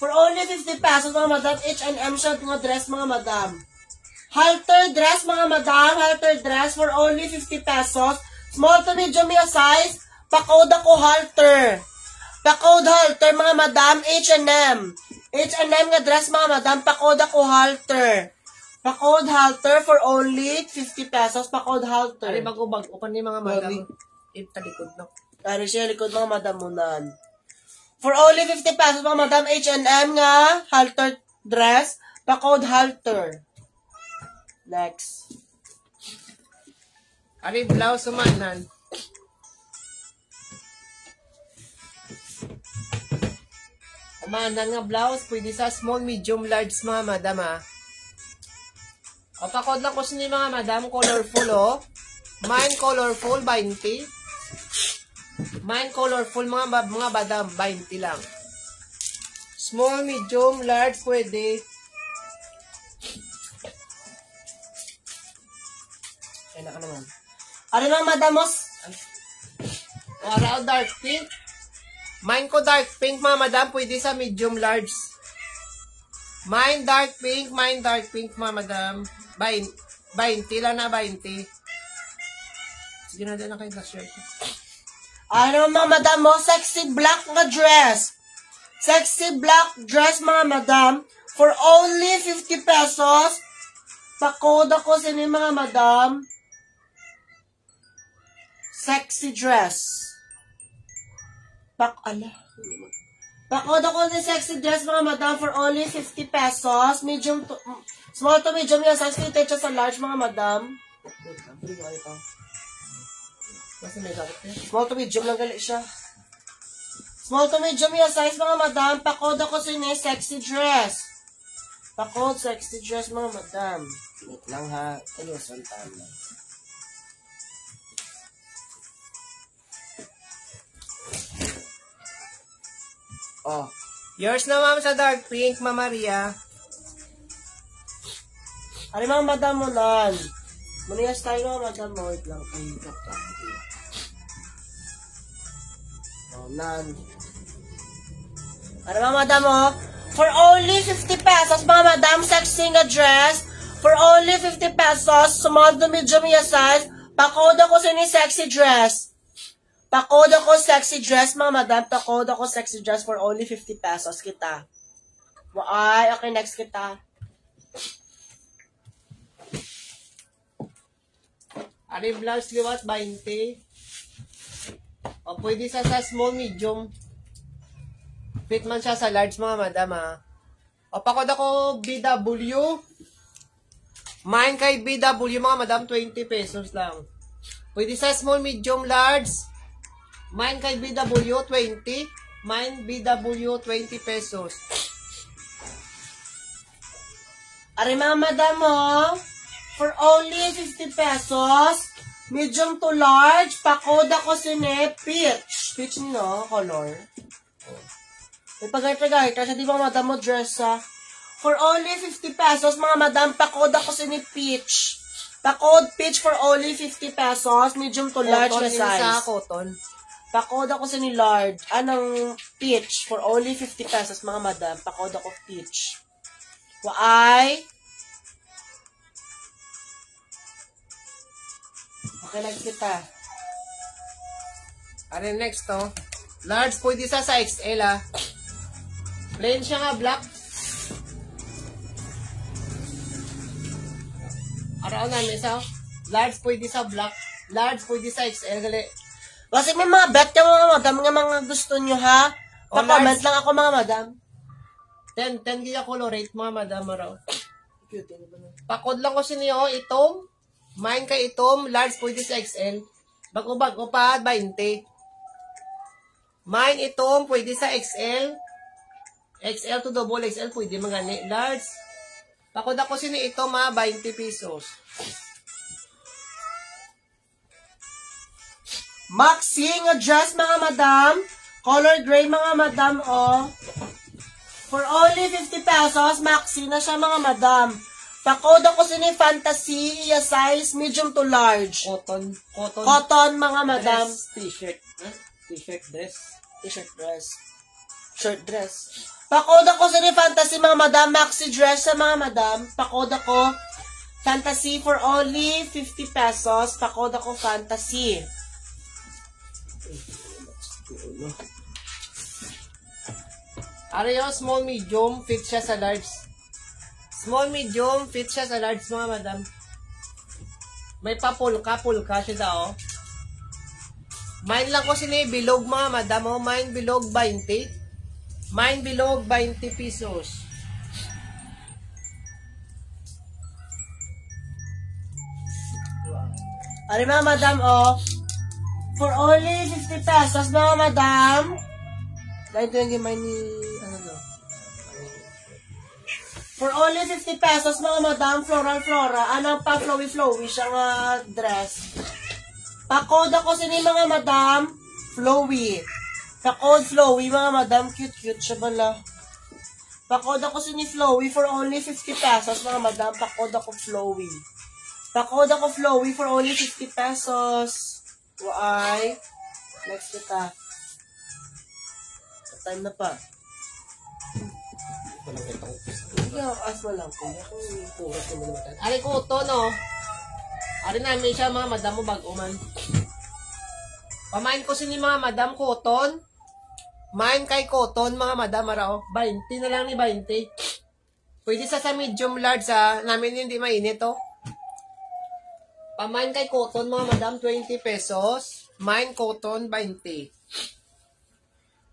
For only 50 pesos, mga madam. H&M siya mga dress, mga madam. Halter dress, mga madam. Halter dress for only 50 pesos. Small to medium yung size. Pa-code ako halter. Pa-code halter, mga madam. H&M. H&M nga dress, mga madam. Pa-code ako halter. Pa-code halter for only 50 pesos. Pa-code halter. Ari mag-ubag. Upan ni mga madam. Talikod na. Dari siya likod, mga madam munan. For only 50 pesos, mga madam. H&M nga halter dress. Pa-code halter. Next. Ari blouse sumanan. Umanan nga blouse, pwede sa small, medium, large mga madam ha. O pakod lang ko sa mga madam, colorful o. Mine colorful, 20. Mine colorful mga madam, 20 lang. Small, medium, large, pwede. Ay, naka naman. Ano mga madamos? Araw dark pink. Mine ko dark pink, mga madam. Pwede sa medium large. Mine dark pink, mga madam. 20 lang na, 20. Sige na din na kayo na shirt. Ano mga madam mo? Sexy black nga dress. Sexy black dress, mga madam. For only 50 pesos. Pa-code ako sa inyo, mga madam. Sexy dress. Pa-code ako sa sexy dress, mga madam, for only 50 pesos. Medium to, small to medium yung size. Fitted siya sa large, mga madam. Small to medium lang gali siya. Small to medium yung size, mga madam. Pa-code ako sa inyo, sexy dress. Pa-code sexy dress, mga madam. Wait lang ha. Ano, santaan lang. Oh. Yours na, ma'am, sa dark pink, Ma'am Maria. Ano mga madam mo nan? Maniyas tayo mga madam mo. Wait lang. Oh, nan. Ano mga madam mo? For only 50 pesos, mga madam, sexy nga dress. For only 50 pesos, small to medium yung size. Pa-code ako sa ni sexy dress. Pa-code ako sexy dress, mga madam. Pa-code ako sexy dress for only 50 pesos kita. Ay, okay, next kita. Ari blouse liwat, 20. O pwede sa small, medium. Fit man siya sa large, mga madam ha. O pakod ako BW. Mine kay BW, mga madam, 20 pesos lang. Pwede sa small, medium, large. Mine kay BW, 20. Mine BW, 20 pesos. Ari mga madam mo, for only 50 pesos, medium to large, pa-code ako sine, peach. Peach no, color. May pagay-pagay, kasi di ba madam mo dress ha? For only 50 pesos, mga madam, pa-code ako sine, peach. Pa-code peach for only 50 pesos, medium to large na Cotton, size. sa cotton. Pa-code ako sine, large. Anong peach for only 50 pesos, mga madam, pa-code ako peach. Why? Okay, next kita. Ari next to. Large pwede sa XL ha. Plain siya nga black. Araw na isa. Large pwede sa black. Large pwede sa XL gali. Kasi may mga bet yung mga madam nga mga gusto nyo ha. Oh, Pa-comment large. lang ako mga madam. 10 giga colorate mga madam araw. Pakod lang ko siniyo itom. Mine kay itom, large pwede sa XL. Bago-bago pa 20. Mine itom pwede sa XL. XL to double XL pwede magani. Large. Pakod ako sini itom ha, 20 pesos. Maxi nga dress mga madam. Color gray mga madam oh. For only 50 pesos, maxi na siya mga madam. Pa-code ako sini fantasy, iya size, medium to large. Cotton. Cotton mga madam. Dress, t-shirt. T-shirt dress. T-shirt dress. short dress. Pakod ako sa ni Fantasy, mga madam. Maxi dress sa mga madam. Pakod ako. Fantasy for only 50 pesos. Pakod ako Fantasy. Ano yung small medium, fit siya sa large. Small medium, fit siya sa large mga madam. May papulka siya daw. Mine lang ko sini bilog mga madam. Oh, mine bilog 20. Mine bilog 20 pesos. Ari mga madam, oh. For only 50 pesos, mga madam. Dahil ito yung gimay ni, ano no? For only 50 pesos, mga madam, floral. Anong pa flowy siyang dress. Pakod ako sini mga madam, flowy. Pakod flowy, mga madam, cute siya bala. Pakod ako sini flowy for only 50 pesos, mga madam. Pakod ako flowy. Pakod ako flowy for only 50 pesos. Why? Next kita. Time na pa. Hindi ako asma lang po. Ari ko to no. Ari namin siya mga madam mo bag-uman. Pamain ko sini mga madam cotton. Main kay cotton mga madam arao. 20 na lang ni 20. Pwede sa medium large sa namin hindi mainit to. Pamain kay cotton mga madam 20 pesos. Main cotton 20.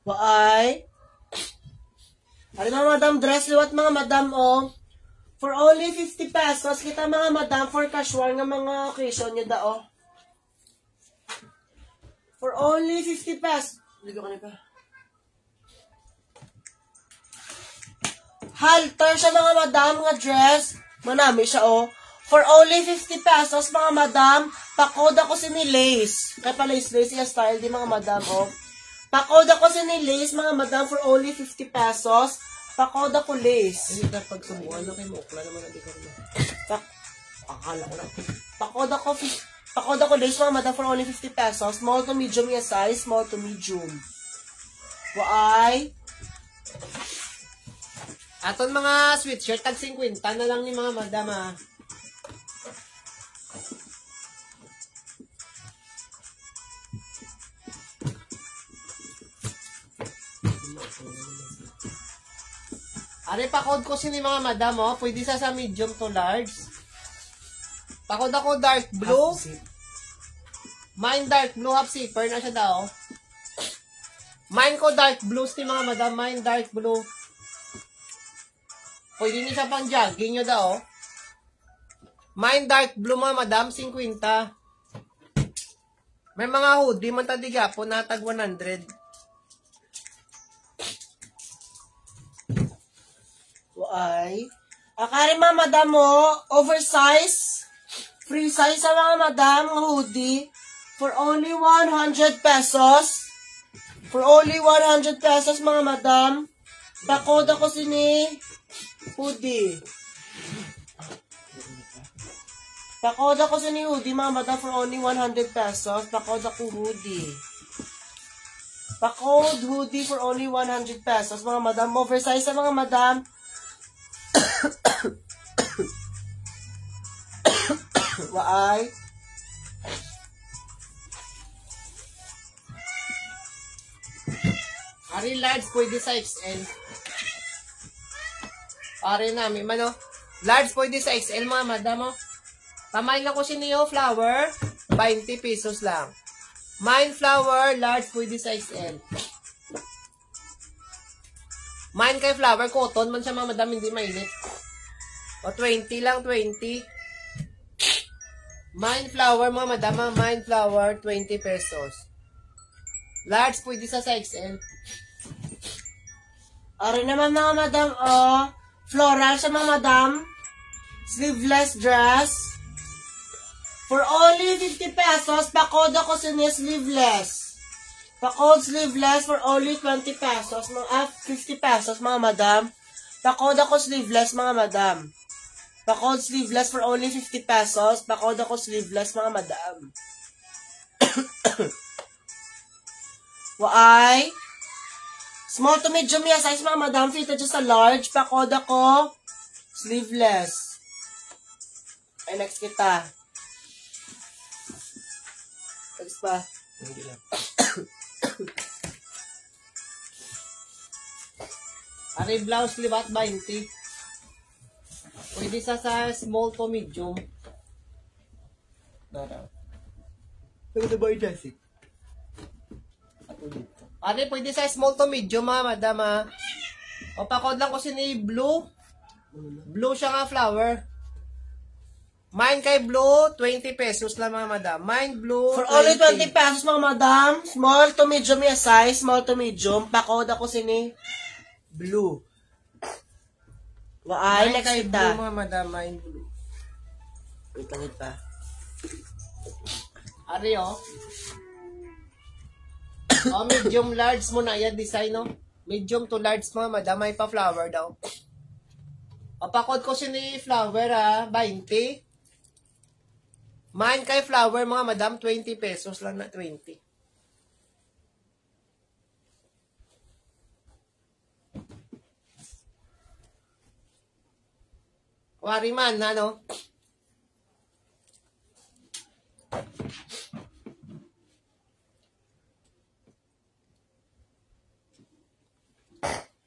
Why? Ari mga madam dress liwat mga madam oh. For only 50 pesos kita mga madam for casual nga mga occasion niya da oh. For only 50 pesos. Ligo ka na pa. Halter siya mga madam nga dress. Manami siya oh. For only 50 pesos mga madam. Pakod ako si ni lace. Kaya pa lace yung style di mga madam oh. Pakod ako si ni lace mga madam for only 50 pesos. Pakod ako lace. Hindi ka pagsubuan na kay Mokla naman ang dikar mo. Akala ko na. Pakod ako lace mga madam for only 50 pesos. Small to medium yung size. Small to medium. Why? Aton mga sweatshirt tag 50 na lang ni mga madam ah. Ari pakod ko sini mga madam oh, pwede sa medium to large. Pakod ako dark blue. Mine dark blue half zipper na siya daw. Mine ko dark blue si mga madam, mine dark blue. Pwede niyo siya pang jogging nyo daw. Mine dark blue mga madam, 50. May mga hoodie man tadiga po na tag 100. Why? Akari mga madam mo, oversize, free size sa mga madam, hoodie, for only 100 pesos. For only 100 pesos mga madam. Pakod ako sini hoodie. Pakod ako sini hoodie mga madam for only 100 pesos. Pakod ako hoodie. Pakod hoodie for only 100 pesos mga madam. Oversize sa mga madam. Why? Ari large pwede sa XL. Ari namin mano. Large pwede sa XL mga madam oh. Pamain lang ko siniyo flower. 20 pesos lang. Mine flower large pwede sa XL. Mine kay flower cotton man siya mga madam hindi mainit. O 20 lang 20. Mine flower mga madam, mine flower 20 pesos. Large pwede sa XL. Ari naman mga madam, oh, floral sa mga madam, sleeveless dress. For only 50 pesos, pakod ako sa sleeveless. Pakod sleeveless for only 20 pesos, mga 50 pesos mga madam. Pakod ako sleeveless mga madam. Pakod sleeveless for only 50 pesos, pakod ako sleeveless mga madam. Why? Small to medium yan size mga madam. Fitted dyan sa large. Pakoda ko. Sleeveless. Ay, next kita. Next pa. Hindi lang. Ari blouse libat 20. Pwede sa small to medium. Dara. Pwede ba i-dressing? Ari, pwede sa small to medium, madam, ha. O, pakod lang ko ni blue. Blue siya nga flower. Mine kay blue, 20 pesos lang, mga madam. Mine blue, For only 20 pesos mga madam. Small to medium yan size. Small to medium. Pakoda ko sini blue. Waay, Mine next kay kita. blue, mga madam. Mine blue. Wait lang pa. Ari, oh. Oh, medium large mo na yan design, no? Medium to large, mga madam. May pa flower daw. Papakod ko ni flower, ha. 20. Mine kay flower, mga madam. 20 pesos lang na 20. Wari man, ano?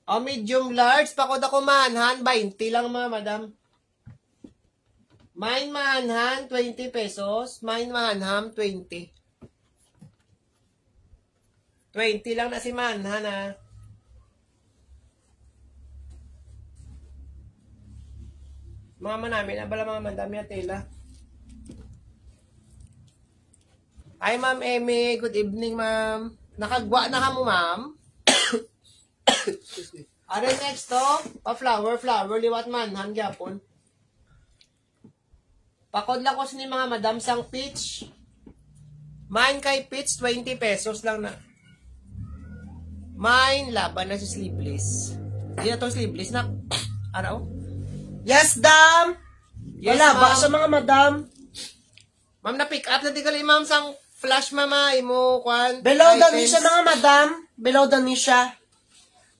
O, medium large. Pakod ako manhan. 20 lang, mga madam. Mine manhan, 20 pesos. Mine manham, 20. 20 lang na si manhan, ha. Mga namin, abala mga madam ya tela. Hi, Ma'am Amy. Good evening, ma'am. Nakagwa na ka mo, ma'am? Ano next to? Flower, liwat manhan, gyapon. Pakod lang ko sa mga madam sang peach. Mine kay peach, 20 pesos lang na. Mine, laban na si sleeveless. Hindi na to sleeveless na. Ano? Yes, dam! Yes, Wala ba ma'am. sa mga madam? Ma'am, na-pick up na di kali, ma'am, sang flash, mama, imo, kwan. Below the items. niche mga madam. Below the niche.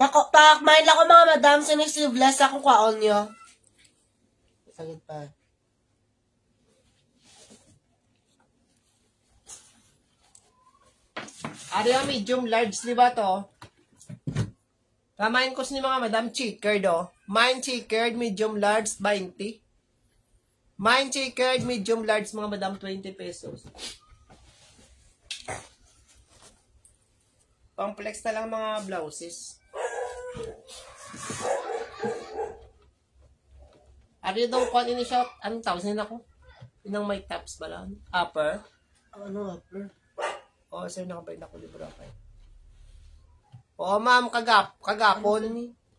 Pakmain lang ko mga madam. Sinisleeveless akong kwaon nyo. Sagit pa. Ano yung medium large, di ba to? Kamain ko ni mga madam checkered, oh. Mine checkered, medium large, 20. Mine checkered, medium large, mga madam, 20 pesos. Complex na lang mga blouses. Ano yung daw kung ini siya? Anong tawag nila ko? Inang may tops ba lang? Upper? Ano, upper? Oo, sir, nakabay na ko libro kayo. Oo, ma'am, kagapon.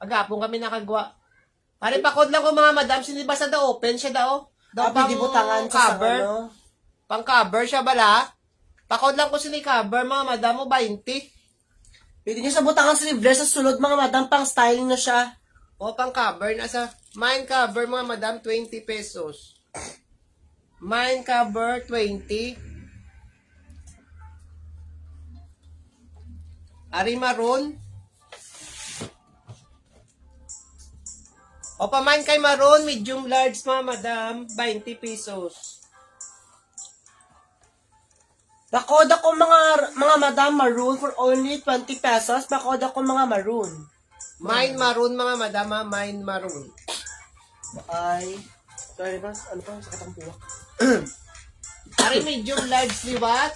Kagapon kami nakagawa. Pare, pakod lang ko mga madam, siniba sa daw, open siya daw. Daw Pwede butangan sa cover. ano? Pang cover siya bala. Pakod lang ko sini cover, mga madam mo, 20. Pwede nyo sa butangan sleeveless sa sulod mga madam. Pang styling na siya. O, pang cover na sa, mine cover, mga madam, 20 pesos. Mine cover, 20. Ari maroon. O pamain kay maroon, medium large, mga madam, 20 pesos. Bakod ako mga madam maroon for only 20 pesos. Bakod ako mga maroon. Mine maroon, mga madam, ha? Mine maroon. Ay. Sorry ba? Ano pa? Sakit ang buwak. Ari medium large, liwat.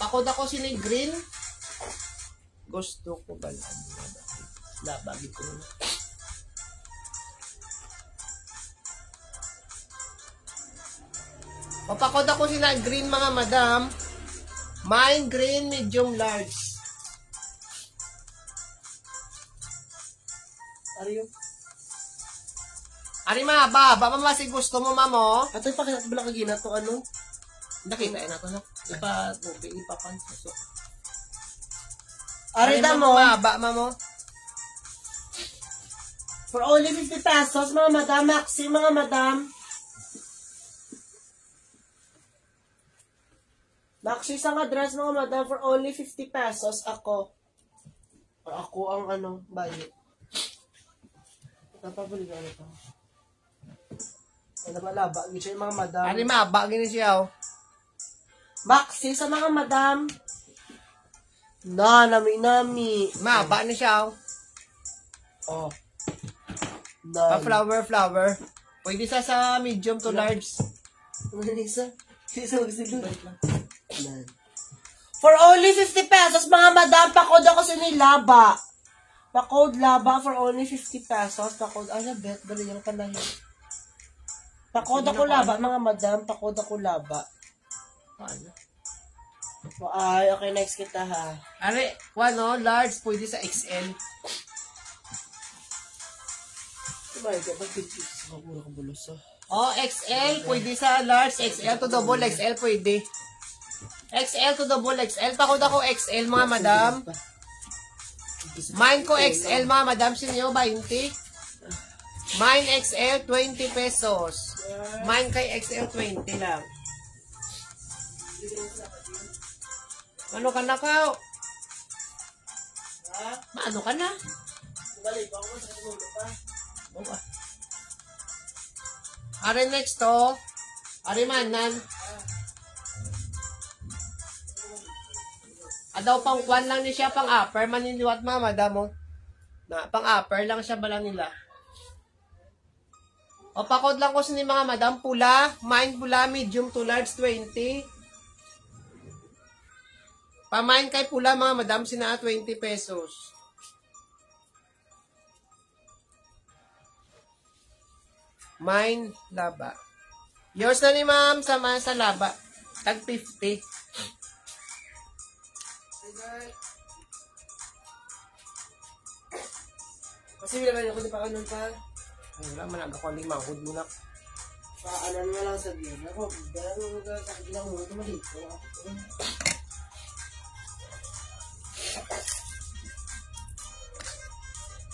Pakod ako sini green. Gusto ko ba lang? Labagin ko na. Papakod ako sila green, mga madam. Mine green, medium large. Ariyo. Ari mahaba, ba mamasi gusto mo, mamo? Ato yung pakita ba lang kagina to ano? Nakita na to, no? Ipapanso. Arida mo. Mahaba, mamo. For only 50 pesos, mga madam. Maxi, mga madam. Maxi sa nga dress, mga madam. For only 50 pesos ako. Ako ang ano, bayi. Napabalik ano pa. Ano ba laba? Ito yung mga madam. Ano maba, gini siya, oh. Baxi sa mga madam. Na, nami. Maba ni siya, oh. Oh. Pa-flower. Pwede sa medium to large. Isa magsilod. For only 50 pesos, mga madam, pakod ako sa nilaba. Pakod laba for only 50 pesos. Pakod, bet, dali yung pala yun. Pakod ako laba, mga madam, pakod ako laba. Ano? Ay, okay, next kita ha. Are, ano, large, pwede sa XL. Diba, ba't pipis ako muna kong bulos ah? Oh, XL, pwede sa large, XL to double XL, pwede. XL to double XL, pakod ako XL, mga madam. Mine ko XL, mga madam, sinyo, 20. Mine XL, 20 pesos. Mine kay XL, 20 lang. Ano ka na, Kao? Ha? Maano ka na? Balik ako sa kumulo pa. Oh, are next to. Are manan. Daw pang kwan lang ni siya, pang upper. Maniniwat mama, damo. Na, pang upper lang siya bala nila. O, pakod lang ko sa ni mga madam. Pula. Mine pula, medium to large, 20. Pamain kay pula, mga madam, sina 20 pesos. Mine, laba. Yours na ni ma'am, sama sa laba. Tag 50. Kasi wala man ako di pa kanon pa. Ay, wala man ako ang limahod mo na. Paanan mo lang sa biyan. Ako, dahil mo ka sa kilang mo, tumalito.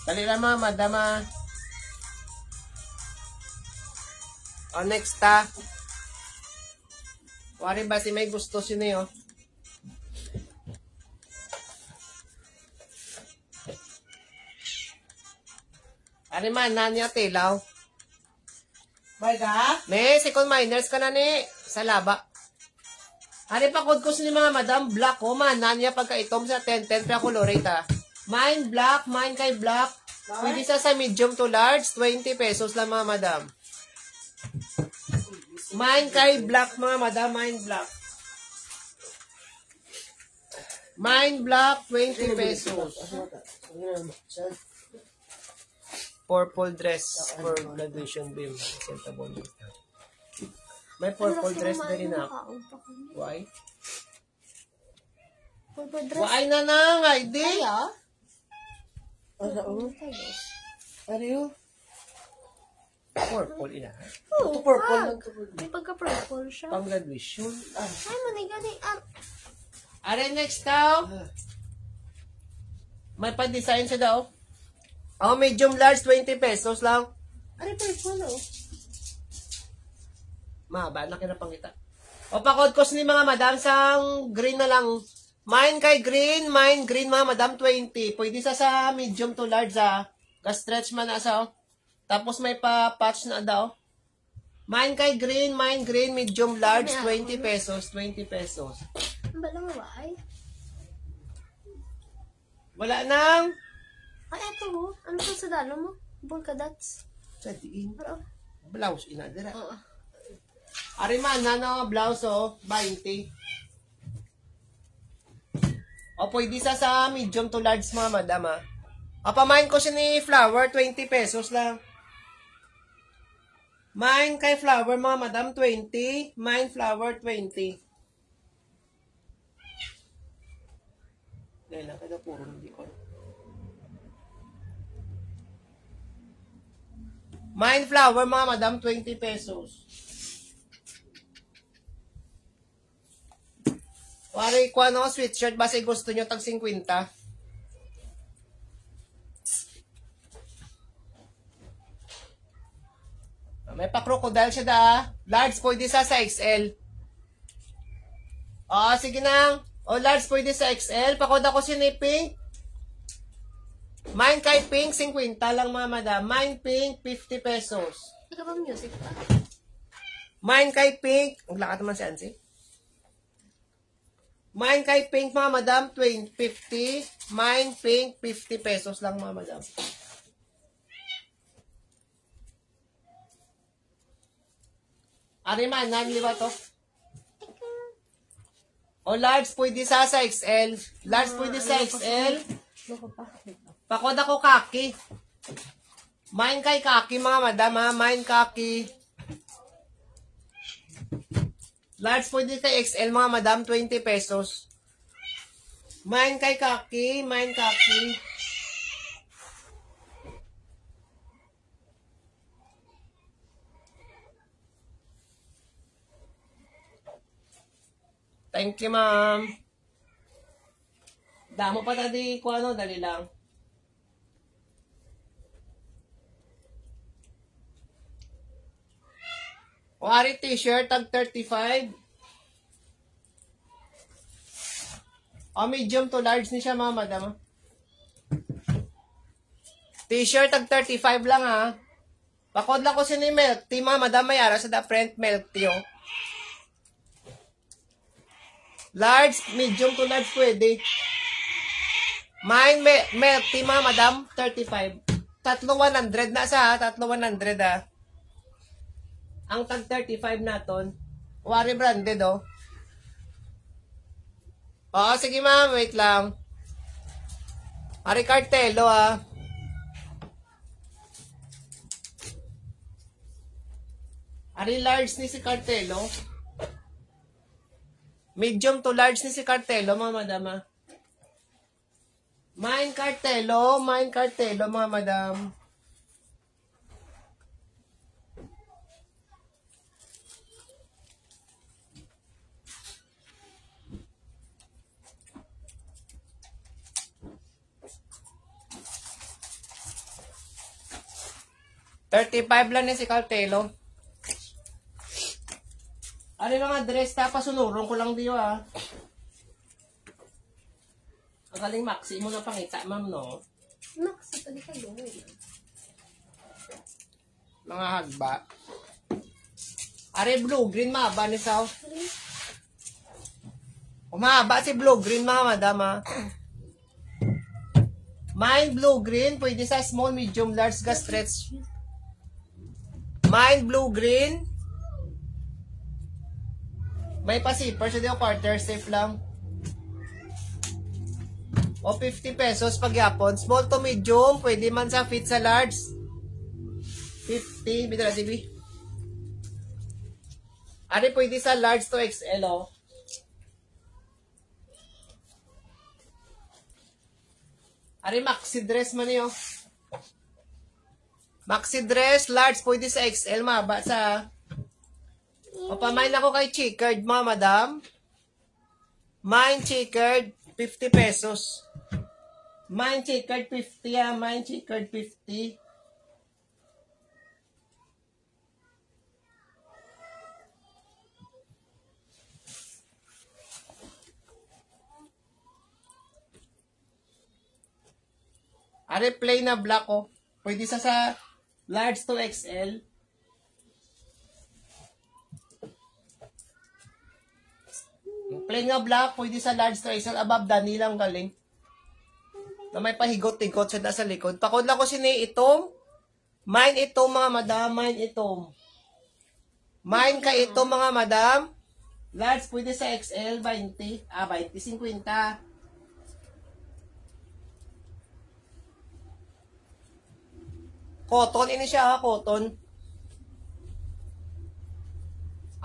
Dali lang mga madama. O, next ta. Wari ba si may gusto sino yun? Ari man, nanya tilaw. Marga? May second minors ka na ni sa laba. Ari pa kod ko sini mga madam black ko man nanya pagka itom sa 10 pa colorate ha. Mine black, mine kay black. Pwede sa medium to large, 20 pesos lang mga madam. Mine kay black mga madam, mine black. Mine black, 20 pesos. Purple dress for graduation beam. May purple dress na rin ako. Why? Purple dress. Why na nang, ID? Kaya? Ano? Ano yun? Purple ina. Ito purple lang. May pagka-purple siya. Pang graduation. Ay, manigani. Are next daw. May pa-design siya daw. Oh, medium large, 20 pesos lang. Ay, purple oh. Mahaba na kinapangita. O, pakod ko ni mga madam sang green na lang. Mine kay green, mine green mga madam, 20. Pwede sa medium to large ha. Ka-stretch man na sa. Tapos may pa-patch na daw. Mine kay green, medium large, 20 pesos, 20 pesos. Ang ba lang ay? Wala nang. Ay, eto mo. Ano pa sa dalo mo? Bulka dots. Sa diin. Pero, Blouse, ina, dira. oo. Ariman, na blouse, oh, 20. O, pwede sa medium to large, mga madam, ha. O, pamain ko siya ni flower, 20 pesos lang. Mine kay flower, mga madam, 20. Mine flower, 20. Dahil na, kaya puro hindi ko. Mine flower, mga madam, 20 pesos. Wari ko ano, sweatshirt, basta gusto nyo tag 50. May pa-crocodile siya da. Large pwede sa XL. Sige na. O large pwede sa XL. Pakod ako si ni pink. Mine kay pink, 50 lang mga madam. Mine pink, 50 pesos. Ikaw ba music pa? Mine kay pink, maglakad naman si Ansi. Mine kay pink mga madam, 50. Mine pink, 50 pesos lang mga madam. Ariman, nani ba to? O large pwede sa XL. Large pwede sa XL. Loko pa. Pakod ako kaki. Mine kay kaki mga madam ha. Mine kaki. Large pwede kay XL mga madam. 20 pesos. Mine kay kaki. Mine kaki. Thank you ma'am. Damo pa tadi ko ano. Dali lang. Wari t-shirt, tag 35. O, medium to large ni siya, mga madam. T-shirt, tag 35 lang, ha. Pakod lang ko si ni milk tea, mga madam, may ara sa da print milk tea, oh. Large, medium to large, pwede. Mine, milk tea, mga madam, 35. Tatlo 100 na sa, ha. Tatlo 100, ha. Ang tag 35 naton, wari branded, oh. Oo, sige ma'am, wait lang. Ari Cartelo, ah. Ari large ni si Cartelo. Medium to large ni si Cartelo, mga madam, ah. Mine Cartelo, mga madam. $35 lang ni si Cartelo. Ano yung mga dress, tapos sunurong ko lang diyo, ah. Ang galing maxi mo na pangita, ma'am, no? Max, ito di kayo. Mga hagba. Are blue-green, mahaba ni Sao. Umahaba si blue-green, mga madam, ah. Mine blue-green, pwede sa small, medium, large, gas stretch. Mine blue-green. May pa-zipper, so di quarter safe lang. O 50 pesos pagyapon. Small to medium, pwede man sa fit sa large. 50, bito na TV. Ari pwede sa large to XL, oh. Ari maxi dress man yun. Maxi dress, large, pwede sa XL, mahaba sa... O, pamain ako kay checkered, mga madam. Mine checkered, 50 pesos. Mine checkered, 50, ah. Mine checkered, 50. Are plain na black, oh. Pwede sa large to XL. Plain nga black, pwede sa large to XL. Above dani lang galing. Na may pahigot-higot sa sa likod. Pakod lang ko sini itong. Mine itong mga madam. Mine itong. Mine ka itong mga madam. Large pwede sa XL, 20. 20, 50. Cotton, ini siya, cotton.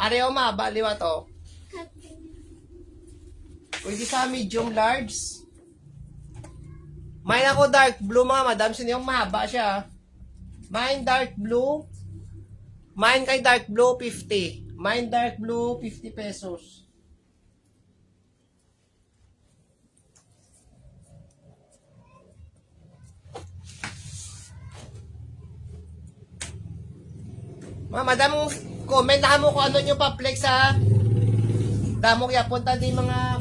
Areo maba, liwa to. Pwede sa medium large. Mine ako dark blue, mga madam. Sino yung mahaba siya? Mine dark blue. Mine kay dark blue, 50. Mine dark blue, 50 pesos. Mga madam, comment na mo kung ano nyo pa-flex, ha. Damo kaya punta din mga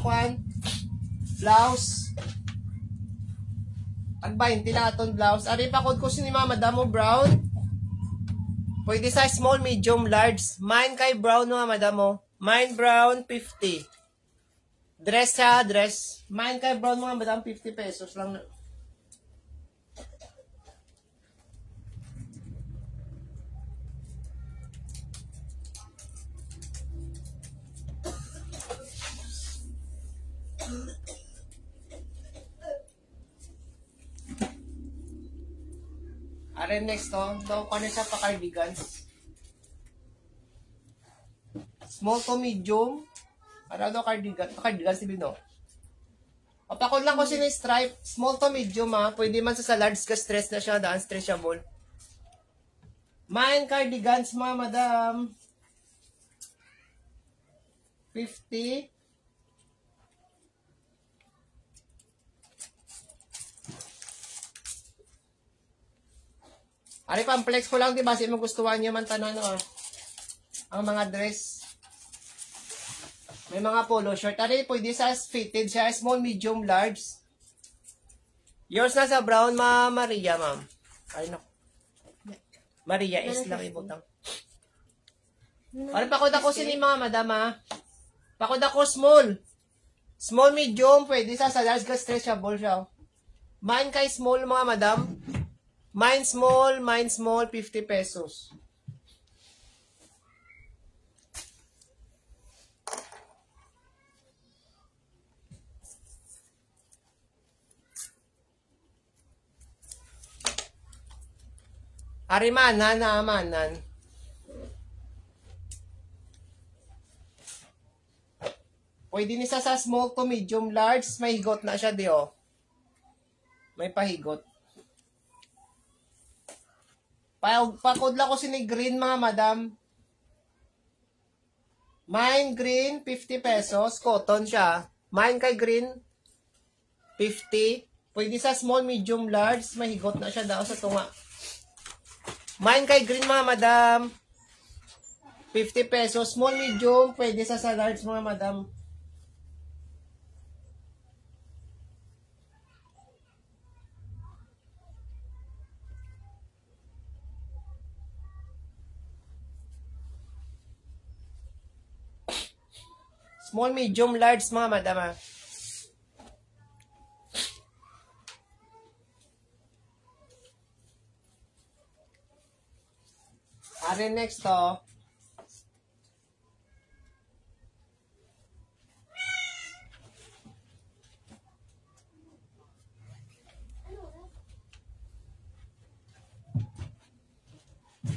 blouse. Ang 20 lang aton blouse. Ari pa kod ko si ni Mama Madam mo brown. Pwede sa small, medium, large. Mine kay brown mga madam mo. Mine brown 50. Dress ha, dress. Mine kay brown mga madam 50 pesos lang. Are next to, daw ko na siya pa cardigans. Small to medium. Para daw cardigan si Bino. Papakod lang ko sila stripe. Small to medium ha. Pwede man sa large ka stress na siya, daan stretchable. Mine cardigans mga madam. 50. Ari pamplex ko lang, di ba? Kasi magustuhan niyo man tanan, ang mga dress. May mga polo shirt. Ari, pwede sa fitted siya. Small, medium, large. Yours na sa brown, Maria, ma'am. Ay, no. Maria is lang ibutang. Ari, pakod ako sini mga madam, ha? Pakod ako small. Small, medium, pwede sa large ka stretchable siya. Mine kay small, mga madam. Mine small, 50 pesos. Arimanan na amanan. Pwede ni sa small to medium large, may higot na siya di May pahigot. Pakudla ko sini green mga madam. Mine green 50 pesos, cotton siya. Mine kay green 50. Pwede sa small, medium, large, mahigot na siya daw sa tunga. Mine kay green mga madam. 50 pesos, small, medium, pwede sa large mga madam. Small, medium, large mga madam ha. Are next to.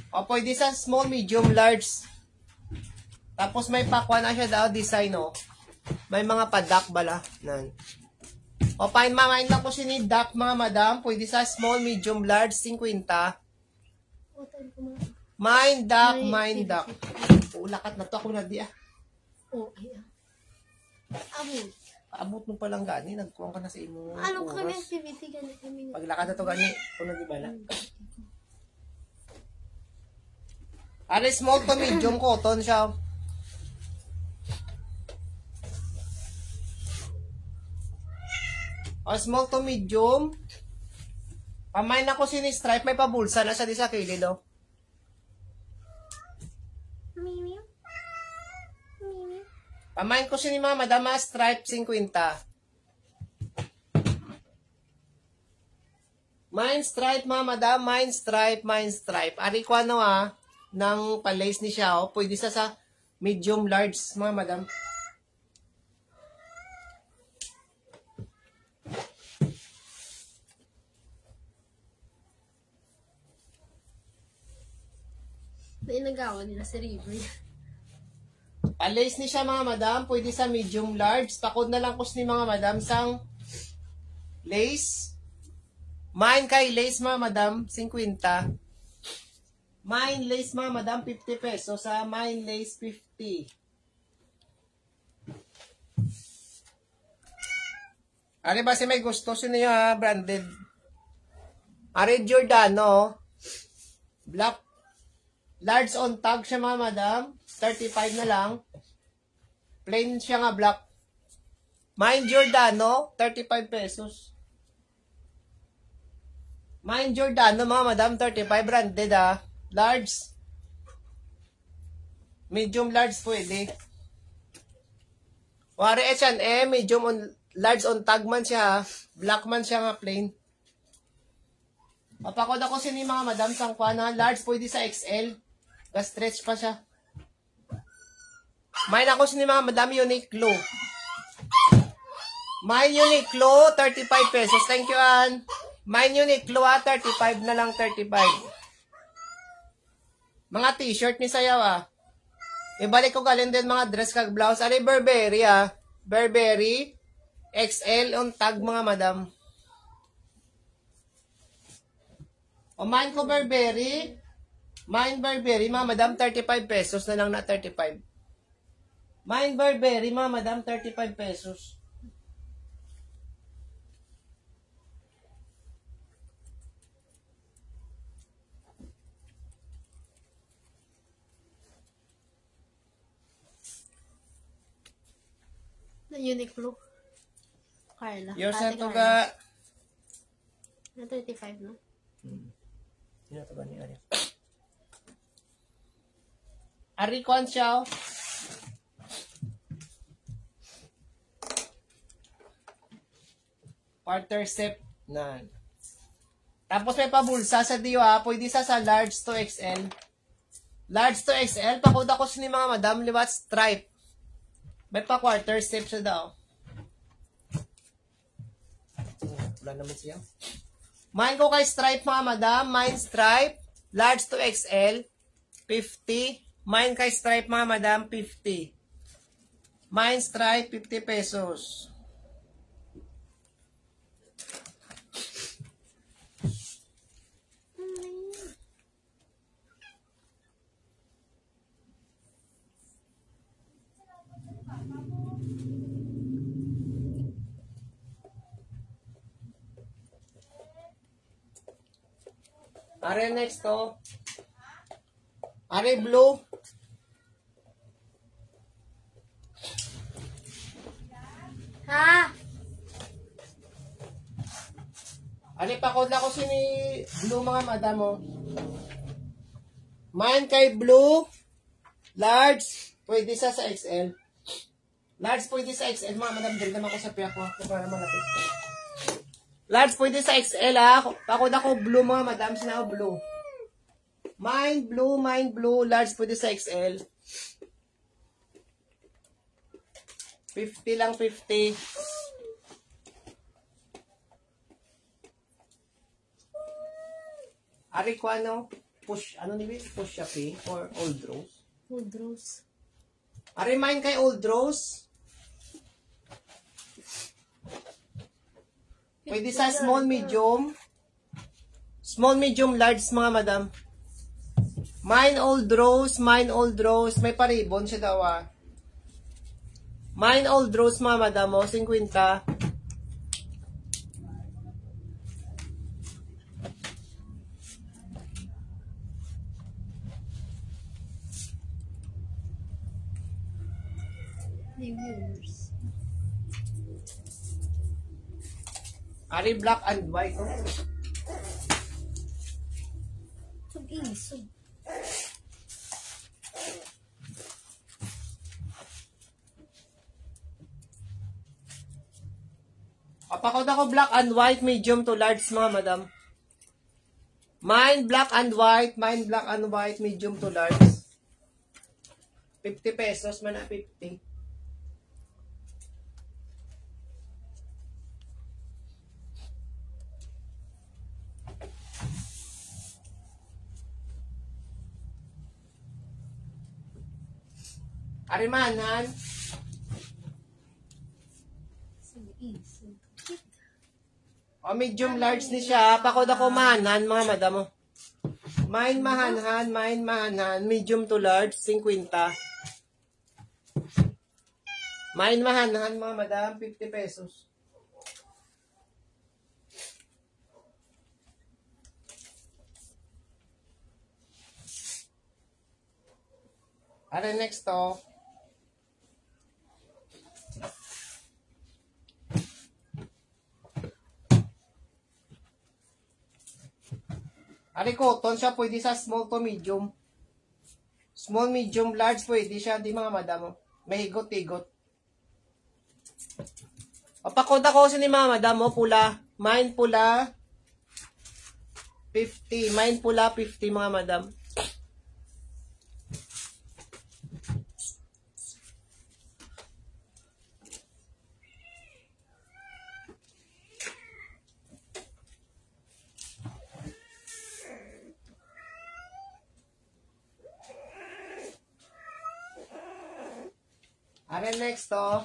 O pwede sa small, medium, large. Tapos may pakwa na siya daw design May mga padak bala. Nan. O fine mamain lang ko sini duck mga madam. Pwede sa small, medium, large, 50. Mine duck. Ulakat na to ako na di Abot. Paabot mo palang gani. Nagkuhan ka na sa imo. Ano kami activity gani kami? Paglakad na to gani. Kuno di bala. Are small to medium cotton siya. O small to medium. Pamain ako sini stripe. May pabulsa na siya di sa kilid Mimi. Pamain ko sini mga madama stripe 50. Mine stripe mga madam. Mine stripe. Ari ko ng palace ni siya pwede sa medium large mga madam. May nagawa nila sa river. Palace ni siya mga madam. Pwede sa medium large. Pakod na lang ko ni mga madam sang lace. Mine kay lace mga madam 50. Mine lace mga madam 50 pesos. Sa mine lace 50. Ari ba si may gusto? Sino yung branded? Ari Giordano. Black. Large on tag siya mga madam. 35 na lang. Plain siya nga black. Mine Giordano. 35 pesos. Mine Giordano, mga madam, 35 branded Large. Medium large pwede. Wari H&M, medium on, large on tag man siya Black man siya nga plain. Papakod ako sini mga madam sang kuana. Large pwede sa XL. Ka-stretch pa siya. Mine ako sini mga madam Uniqlo. Mine Uniqlo, 35 pesos. Thank you, Ann. Mine Uniqlo 35 na lang, 35. Mga t-shirt ni sayaw Ibalik ko galing din mga dress kag blouse. Ari Burberry Burberry XL on tag mga madam. O mine ko Burberry. Mine Burberry mga madam 35 pesos na lang na 35. Mine Burberry mga madam 35 pesos. Na Uniqlo. Carla. Yours na Ate to Carla. ga. Na 35, no? Yun na to ga ni Ari. Ari Kwan siya. Quarter step na. Tapos may pabulsa sa diyo pwede sa large to XL. Large to XL, pakuda ko ni mga madam, liwat stripe. May pa quarter step siya daw. Wala naman siya. Mine ko kay stripe mga madam. Mine stripe. Large to XL. 50. Mine kay stripe mga madam. 50. Mine stripe. 50 pesos. Are next Are blue. Ha? Are pakod na ko sini blue mga madam Mine kay blue. Large. Pwede sa XL. Large pwede sa XL mga madam. Dali naman ko sa piyak ko para malapit. Large pwede sa XL Pakod ako blue mga madam. Sina blue. Mine blue. Large pwede sa XL. 50 lang, 50. Ari ko push, push Shopee or Old Rose? Old Rose. Ari mine kay Old Rose. Pwede sa small, medium. Small, medium, large mga madam. Mine Old Rose. May paribon siya daw Mine Old Rose mga madam 50. New viewers. Ari black and white Sug-isog. Papakod ako black and white, medium to large mga madam. Mine black and white, medium to large. 50 pesos man 50. Arimanan. Sug-isog. Medium large ni siya. Pakod ako mahanan mga madam Mine mahanhan, medium to large, 50. Mine mahanhan mga madam, 50 pesos. Ano next Ari cotton siya, pwede sa small to medium. Small, medium, large, pwede siya. Di mga madam. May higot-higot. Papakoda ko si ni mga madam, pula. Mine pula. 50. Mine pula, 50 mga madam. Are next to.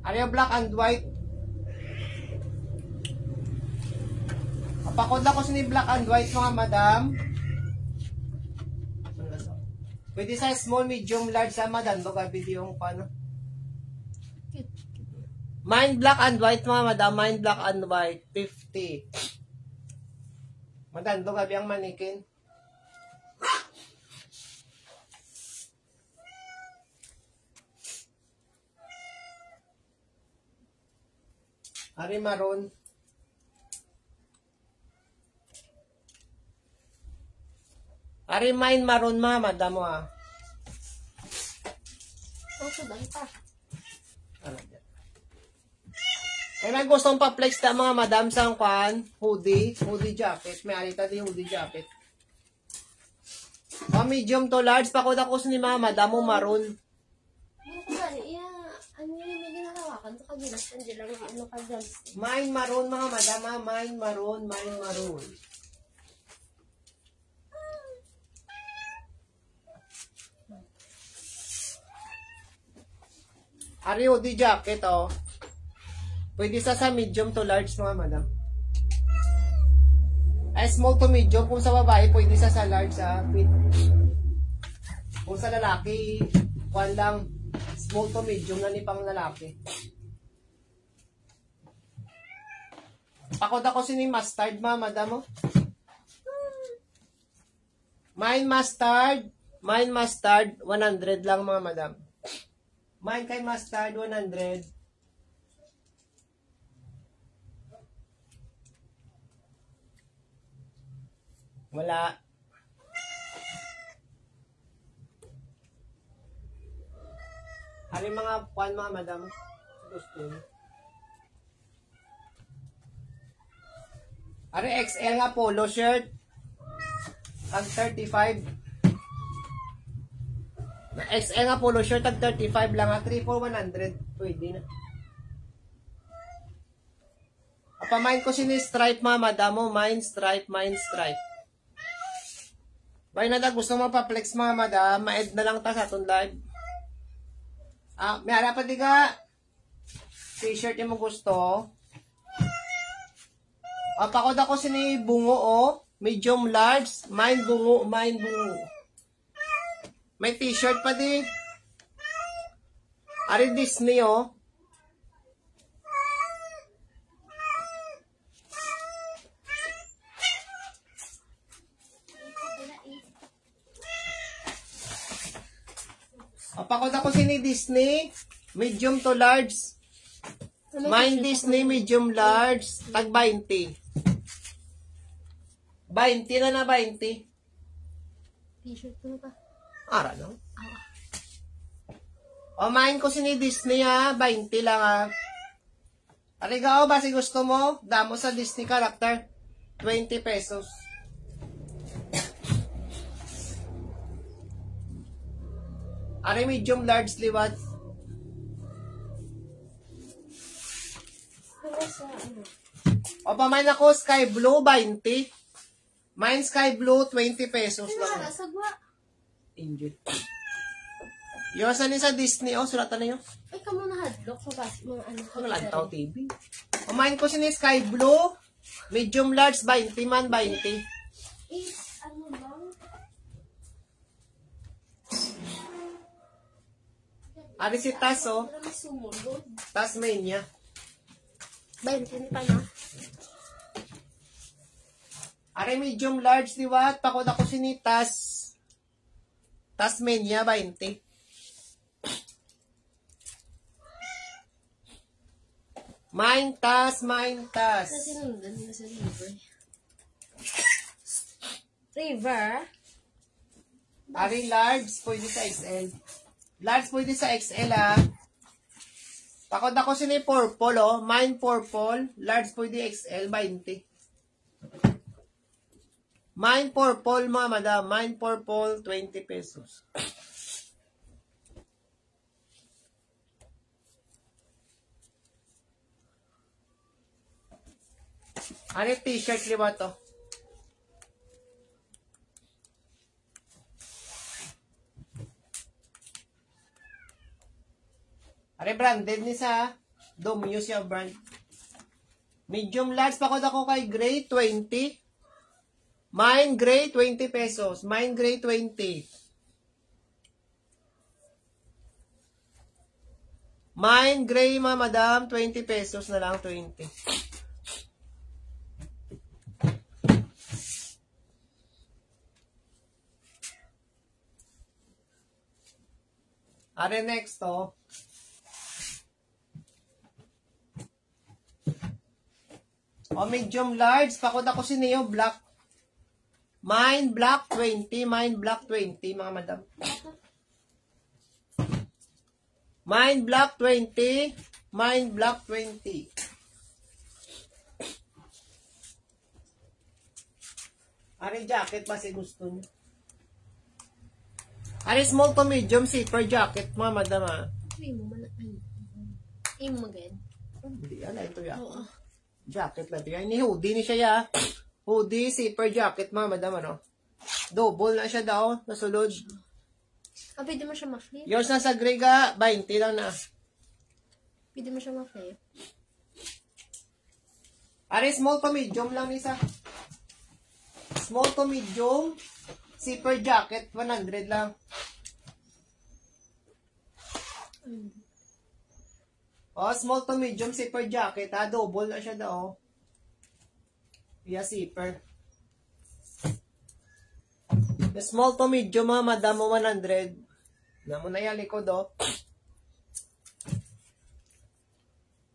Are you black and white? Papakod ako sa ni black and white mga madam. Pwede sa small, medium, large sa madam. Baga video yung paano. Mine black and white mga madam. Mine black and white. 50. Madam, baga biyang manikin. Ari maroon. Ari mine maroon mga madam mo ah. Okay, banta. Ano dyan? Kaya gustong pa-flex na mga madam sa kwan, hoodie jacket. May alita di hoodie jacket. Medium to large, pakod ako sa ni mga madam mo maroon. Ano ko ba? Ano yung may ginagawakan? Ito kagilas, hindi lang ano ka dyan. Mine maroon mga madam ha. Mine maroon. Ari hoodie jacket oh. Pwede sa medium to large mga madam. Ay small to medium kung sa babae pwede sa large sa fit. Kung sa lalaki, kwan lang small to medium na ni pang lalaki. Pakod ako sini mustard mga madam oh. Mine mustard 100 lang mga madam. Mine kay mustard 100. Wala. Hari mga kwan mga madam. Gusto. Hari XL nga polo shirt. Tag 35. XL nga polo shirt tag 35 lang ha. 3 for 100. Pwede na. Apamain ko sini stripe mga madam mo. Mine stripe. Bay na da gusto mo pa-flex mga madam. Ma-add na lang ta sa atong live. May harapan di ka t-shirt yung mo gusto. Pakod ako sini bungo oh. Medium large. Mine bungo. May t-shirt pa di. Ari Disney oh. Pakod ako sini Disney. Medium to large. Mine Disney medium large. Tag 20. 20 na 20. T-shirt ko na ba? Ara no? Mine ko sini Disney ha. 20 lang ha. Ariga basi gusto mo? Damo sa Disney character. 20 pesos. Ari medium large liwat. Pamain ako sky blue 20. Mine sky blue 20 pesos lang. Sagwa. Injured. Yung sa Disney sulatan na yun. Ay, kamo na hadlock sa bas mga ano. Ang lantaw TV. Pamain ko sini sky blue. Medium large 20 man 20. Ano ba? Ari si Tas oh. Marami sumunod. Tas main niya. 20 pa na. Are medium large liwat. Pakod ako sinitas. Tasmania 20. Mine tas. Kasi nundan nila sa river. River? Are large, pwede sa XL. Large pwede sa XL ah. Pakod ako sini purple oh. Mine purple. Large pwede XL 20. Mine purple mga madam. Mine purple 20 pesos. Ano t-shirt liwa to? Are branded ni sa Domio siya brand. Medium large pakod ako kay gray 20. Mine gray 20 pesos. Mine gray 20. Mine gray mga madam 20 pesos na lang 20. Are next to. O medium large, pakod ako si Neo black. Mine black 20, mine black 20 mga madam. Mine black 20, mine black 20. Are jacket ba si gusto niyo? Are small to medium zipper jacket mga madam ah. Ay mo man. Ay mo magad. Hindi yan, ito yan. Jacket lang yan. Ni hoodie ni siya ya. Hoodie, zipper jacket mga madam ano. Double na siya daw, nasulod. Pwede mo siya ma-flip? Yours na sa gray ga, 20 lang na. Pwede mo siya ma-flip? Are small to medium lang isa. Small to medium, zipper jacket, 100 lang. Oh, small to medium zipper jacket, ha? Double na siya daw. Yeah, zipper. The small to medium, mga madam, 100. Namu na yan, likod, oh.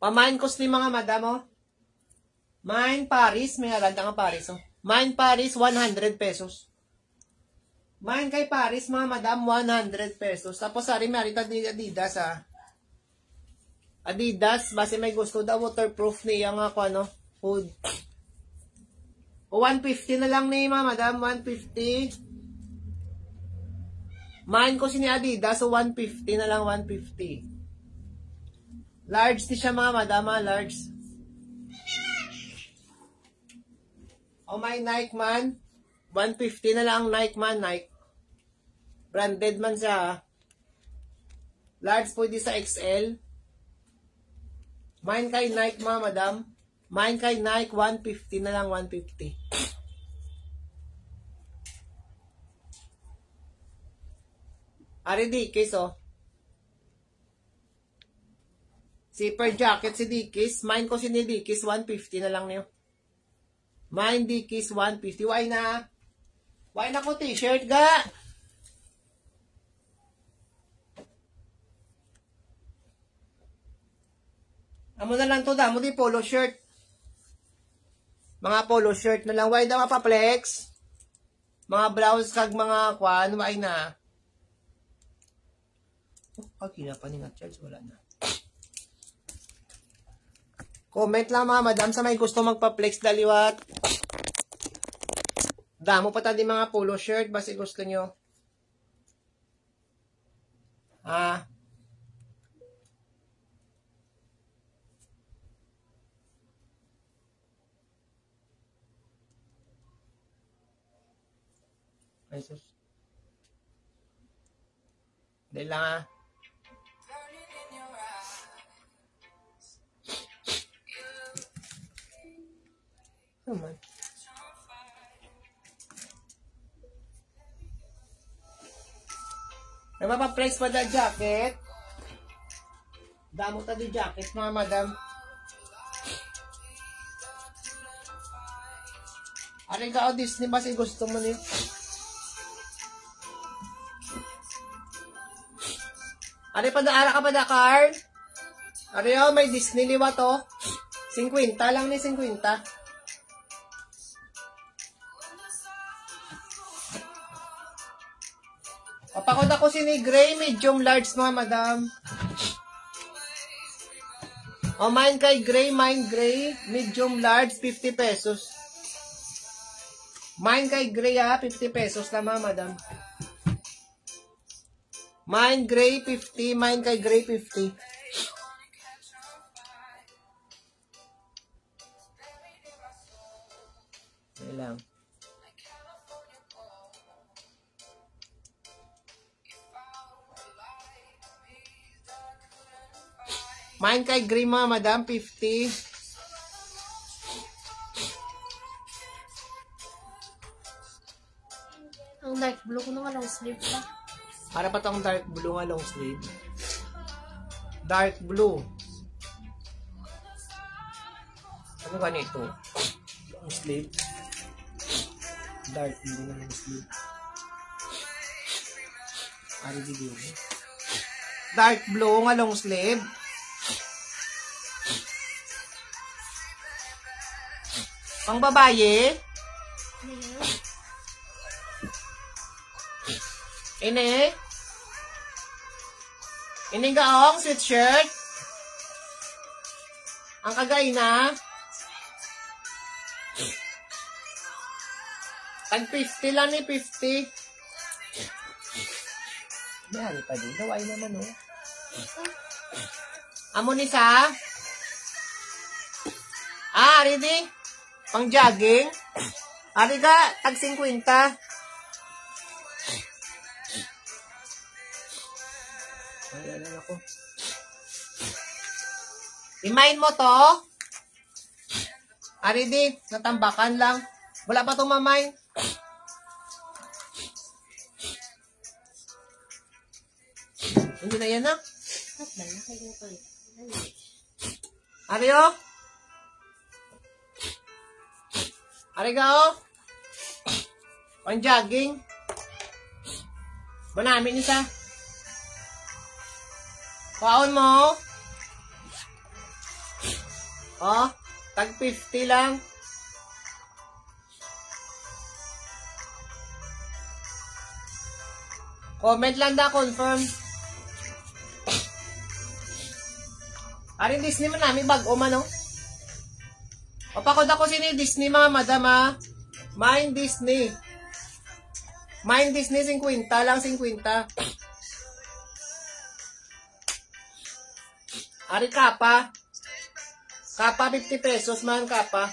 Pamain cost ni mga madam, oh. Mine Paris, may agad nga Paris, oh. Mine Paris, 100 pesos. Mine kay Paris, mga madam, 100 pesos. Tapos, sari, marita Adidas, ah. Adidas, base may gusto daw, waterproof niya nga ako, ano, hood. O, 150 na lang ni, mga madam, 150. Mine ko si ni Adidas, so 150 na lang, 150. Large di siya, mga madam, large. O, may Nike man, 150 na lang Nike man, Nike. Branded man siya. Large pwede sa XL. Mine kay Nike mga madam. Mine kay Nike 150 na lang 150. Ari Dickies oh. Zipper jacket si Dickies. Mine ko si ni Dickies 150 na lang niyo. Mine Dickies 150. Why na? Why na ko t-shirt ga? Amo na lang to damo di polo shirt. Mga polo shirt na lang. Why na mapaplex? Mga blouse kag mga kwan. Why na? Oh, kina pa ni nga charge. Wala na. Comment lang mga madam sa may gusto magpa-flex daliwat. Damo pa tadi mga polo shirt. Basi gusto nyo. Ah. Ay, sus. Dahil lang ah. Naman. May mapaplex pa da jacket. Damo ta di jacket mga madam. Ari ka o Disney ba si gusto mo niyo? Ari pa daara ka pa da, Carl? Ari o, may Disney liwa to. 50 lang ni 50. Papakod ako si ni Gray, medium large mga madam. O, mine kay Gray, medium large, 50 pesos. Mine kay Gray 50 pesos na mga madam. Mine Gray 50, mine kay Gray 50. Yan lang. Mine kay Gray mga madam, 50. Ang dark blue ko nung long sleeve pa. Para pa tong dark blue nga long sleeve. Dark blue. Ano ba nito? Long sleeve. Dark blue nga long sleeve. Ari video. Dark blue nga long sleeve. Pang babaye. Ini. Ini gaong sweatshirt. Ang kagay na. Tag 50 lang ni 50. Dari pa din. Gaway naman oh. Amo ni sa. Ari di. Pang jogging. Ari ka. Tag 50. Ayan ako. I-mine mo to. Ari di, natambakan lang. Wala pa itong mamine. Hindi na yan na. Ari o. Ari ka o. Pang jogging. Manamin isa. Kaon mo. Oh, tag 50 lang. Comment lang da, confirm. Aring Disney man namin, bag-o man, no? Papakod ako sini Disney, mga madam, ha? Mine Disney. Mine Disney, 50 lang, 50. Ari kapa. Kapa 50 pesos man kapa.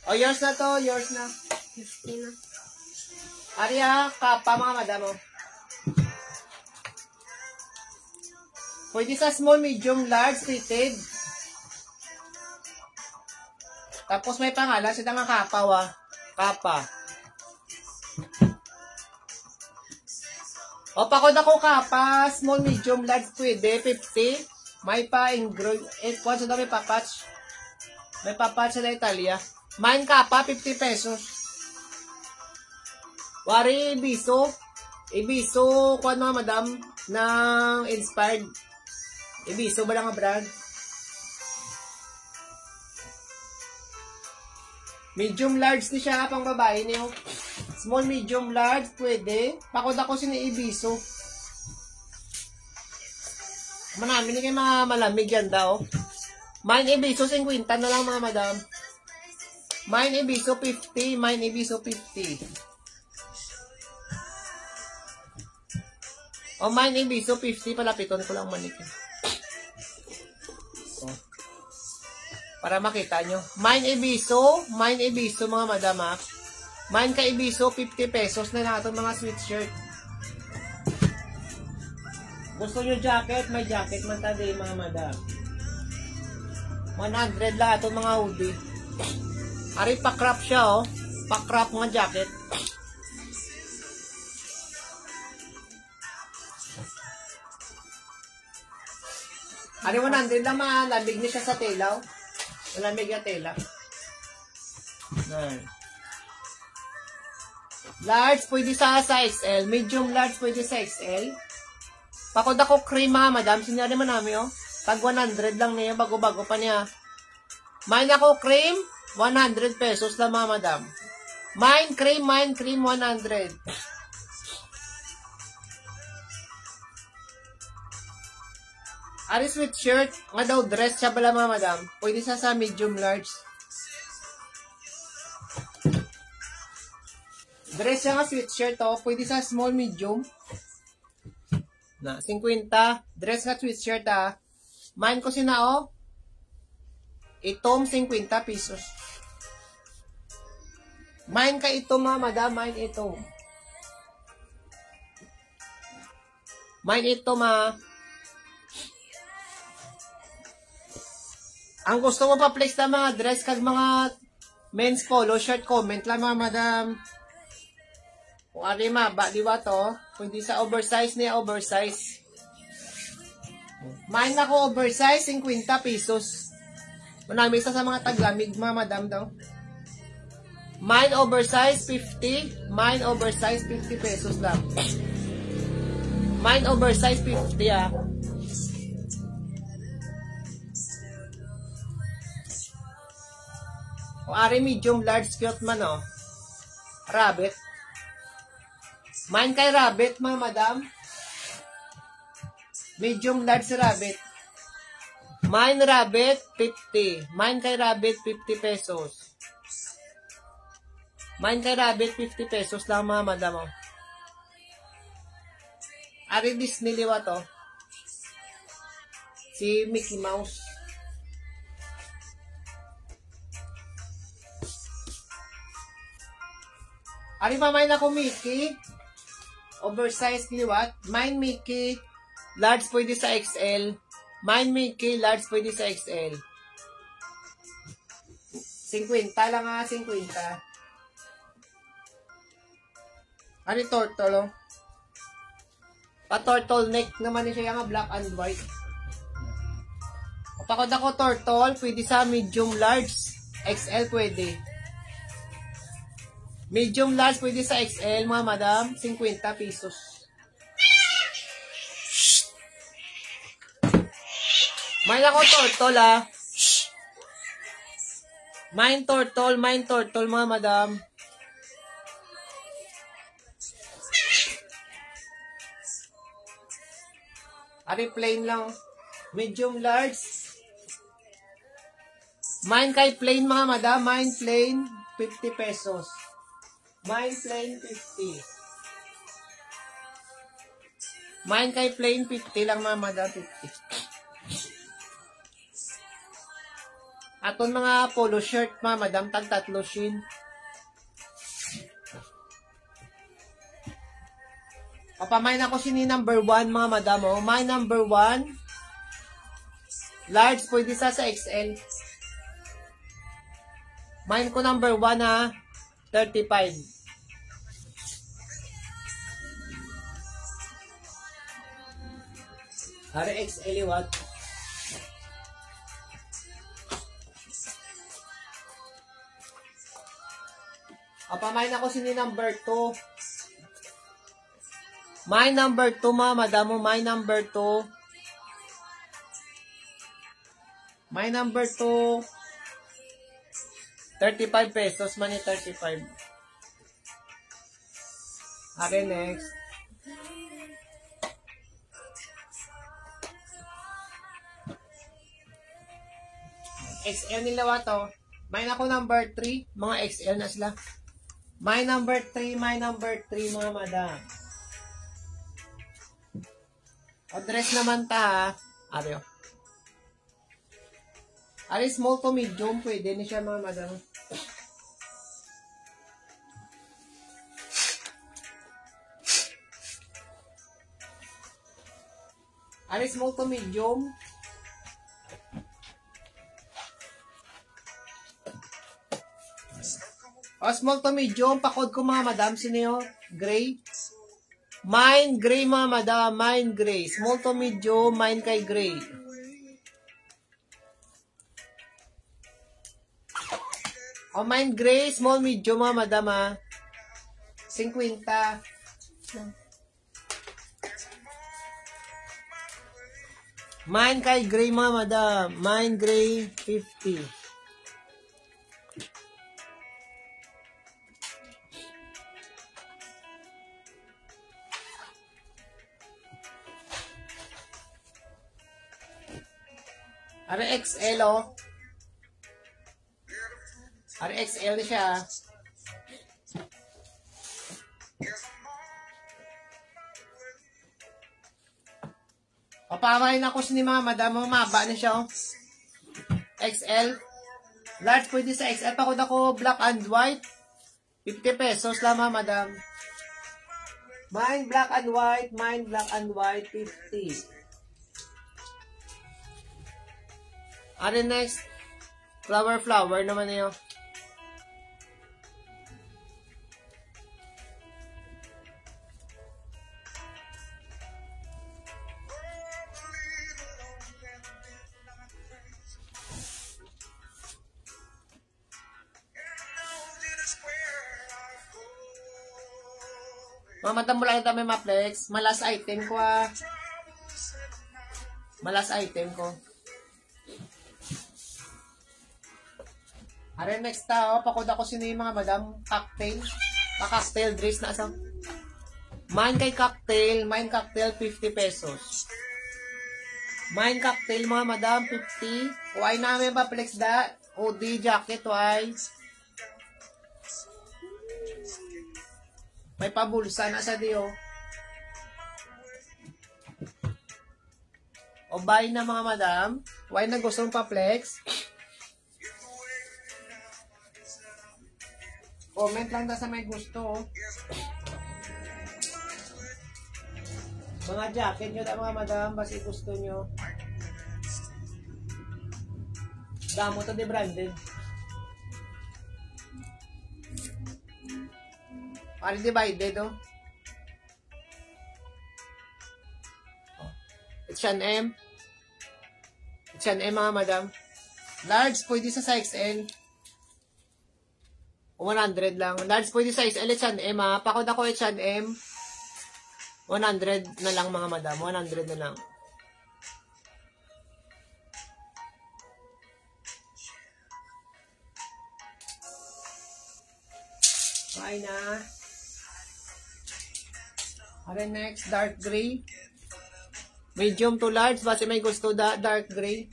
O yours na to, yours na. 50 na. Ari kapa mga madam. Pwede sa small, medium, large, fitted. Tapos may pangalan sila nga kapa wa. Kapa. O, pakod ako kapa, small, medium, large, pwede, 50. May pa, kung sa may papatch. May papatch sa Italia. Mine kapa, 50 pesos. Wari, ibiso. Ibiso, kung ano, madam, ng inspired. Ibiso ba lang ang brand? Medium, large ni siya, pang babae niyo. Small, medium, large, pwede. Pakod ako sini Ibiso. Manami ni kayo mga malamig yan daw. Mine Ibiso, 50 na lang mga madam. Mine Ibiso, 50. Mine Ibiso, 50. O, mine Ibiso, 50. Palapiton ko lang manikin. O. Para makita nyo. Mine Ibiso, mga madam ha. Mine ka Ibiso, 50 pesos na lang itong mga sweatshirt. Gusto nyo jacket? May jacket man tadi mga madam. 100 lang itong mga hoodie. Ari pa-crop siya oh. Pa-crop mga jacket. Ari 100 lang malamig niya siya sa tela oh. Malamig yung tela. Yan. Large, pwede sa XL. Medium large, pwede sa XL. Pakod ako cream, mga madam. Sinyari man namin, oh. Tag 100 lang niya. Bago-bago pa niya. Mine ako cream, 100 pesos lang, mga madam. Mine cream, 100. Ari sweatshirt, nga daw dress siya pala, mga madam. Pwede sa medium large. Dress siya nga sweatshirt, oh. Pwede sa small, medium. Na, 50. Dress nga sweatshirt, ah. Mine ko sina, oh. Itom, 50 pesos. Mine ka itom, mga madam. Mine itom. Mine itom, ah. Ang gusto mo pa-flex na mga dress kag mga men's polo shirt, comment lang, mga madam. Kung ari diba to, pwede sa oversize niya, oversize. Mine ako oversize, 50 pesos. Manami sa mga taglamig, mga madam daw. Mine oversize, 50. Mine oversize, 50 pesos lang. Mine oversize, 50, ah. Kung ari medium large, cute man, oh. Rabbit. Mine kay rabbit, mga madam. Medium large rabbit. Mine rabbit, 50. Mine kay rabbit, 50 pesos. Mine kay rabbit, 50 pesos lang, mga madam, oh. Ari Disney liwa to. Si Mickey Mouse. Ari pa mine ako Mickey. Oversized liwat. Mine Mickey. Large pwede sa XL. Mine Mickey. Large pwede sa XL. 50 lang, nga, 50. Ano turtle, oh? Pa-turtle neck naman siya nga black and white. Kapag ako turtle, pwede sa medium large. XL pwede. Medium large pwede sa XL, mga madam. 50 pesos. Mine ako turtle, ah. Mine turtle, mga madam. Ari plain lang. Medium large. Mine kay plain, mga madam. Mine plain, 50 pesos. Mine plain, 50. Mine kay plain, 50 lang, mga madam. 50. Aton mga polo shirt, mga madam. Tag 3 shin. Papamain ako sini number 1, mga madam, oh. My number 1. Large, pwede sa XL. Mine ko number 1, ha. 35. Hari XL, what? Papamain ako sini number 2. My number 2, mga madam, my number 2. My number 2. 35 pesos, man yung 35. Okay, next. XL nila wato. May ako number 3. Mga XL na sila. My number 3, mga madam. Address naman ta, ha. Aryo. Ari small to medium, pwede ni siya, mga madam. Ari small to medium. O small to medium, pakod ko, mga madam, sino gray. Mine gray, mga madam, mine gray. Small to medium, mine kay gray. O, mine gray, small, medium, mga madam, ha. 50. Mine kay gray, mga madam. Mine gray, 50. RXL, oh. RXL siya. O, pamahin ako ni mga madam. Maba na siya, oh. XL. Large pwede sa XL. Pakod ako black and white. 50 pesos lang, mga madam. Mine black and white. Mine black and white. 50. Ano next? Flower naman niyo. Mamadam mo lang ito may maplex. Malas item ko, ah. Malas item ko. Are next tao, pakod ako sino yung mga madam, cocktail. Pa-cocktail dress na asang. Mine kay cocktail, 50 pesos. Mine cocktail mga madam, 50. Uy namin pa flex da, hoodie, jacket, uy. May pabulsa na sa diyo. O buy na mga madam, uy na gustong pa flex. Comment lang na sa may gusto. Mga jacket nyo na mga madam, basi gusto nyo. Damo to di branded. Pari divided, oh. H&M. H&M mga madam. Large, pwede sa size L. 100 lang. Large pwede size L, H&M, ha. Pakod ako H&M. 100 na lang mga madam. 100 na lang. Okay na. Okay, next. Dark gray. Medium to large. Basta may gusto dark gray.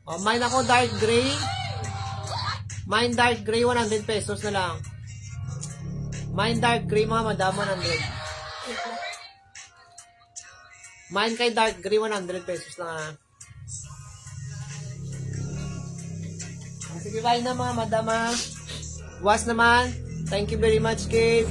Oh, mine ako dark gray. Mine dark gray, 100 pesos na lang. Mine dark gray, mga madam, 100. Mine kay dark gray, 100 pesos lang. Sige, bye na mga madam. Was naman. Thank you very much, kid.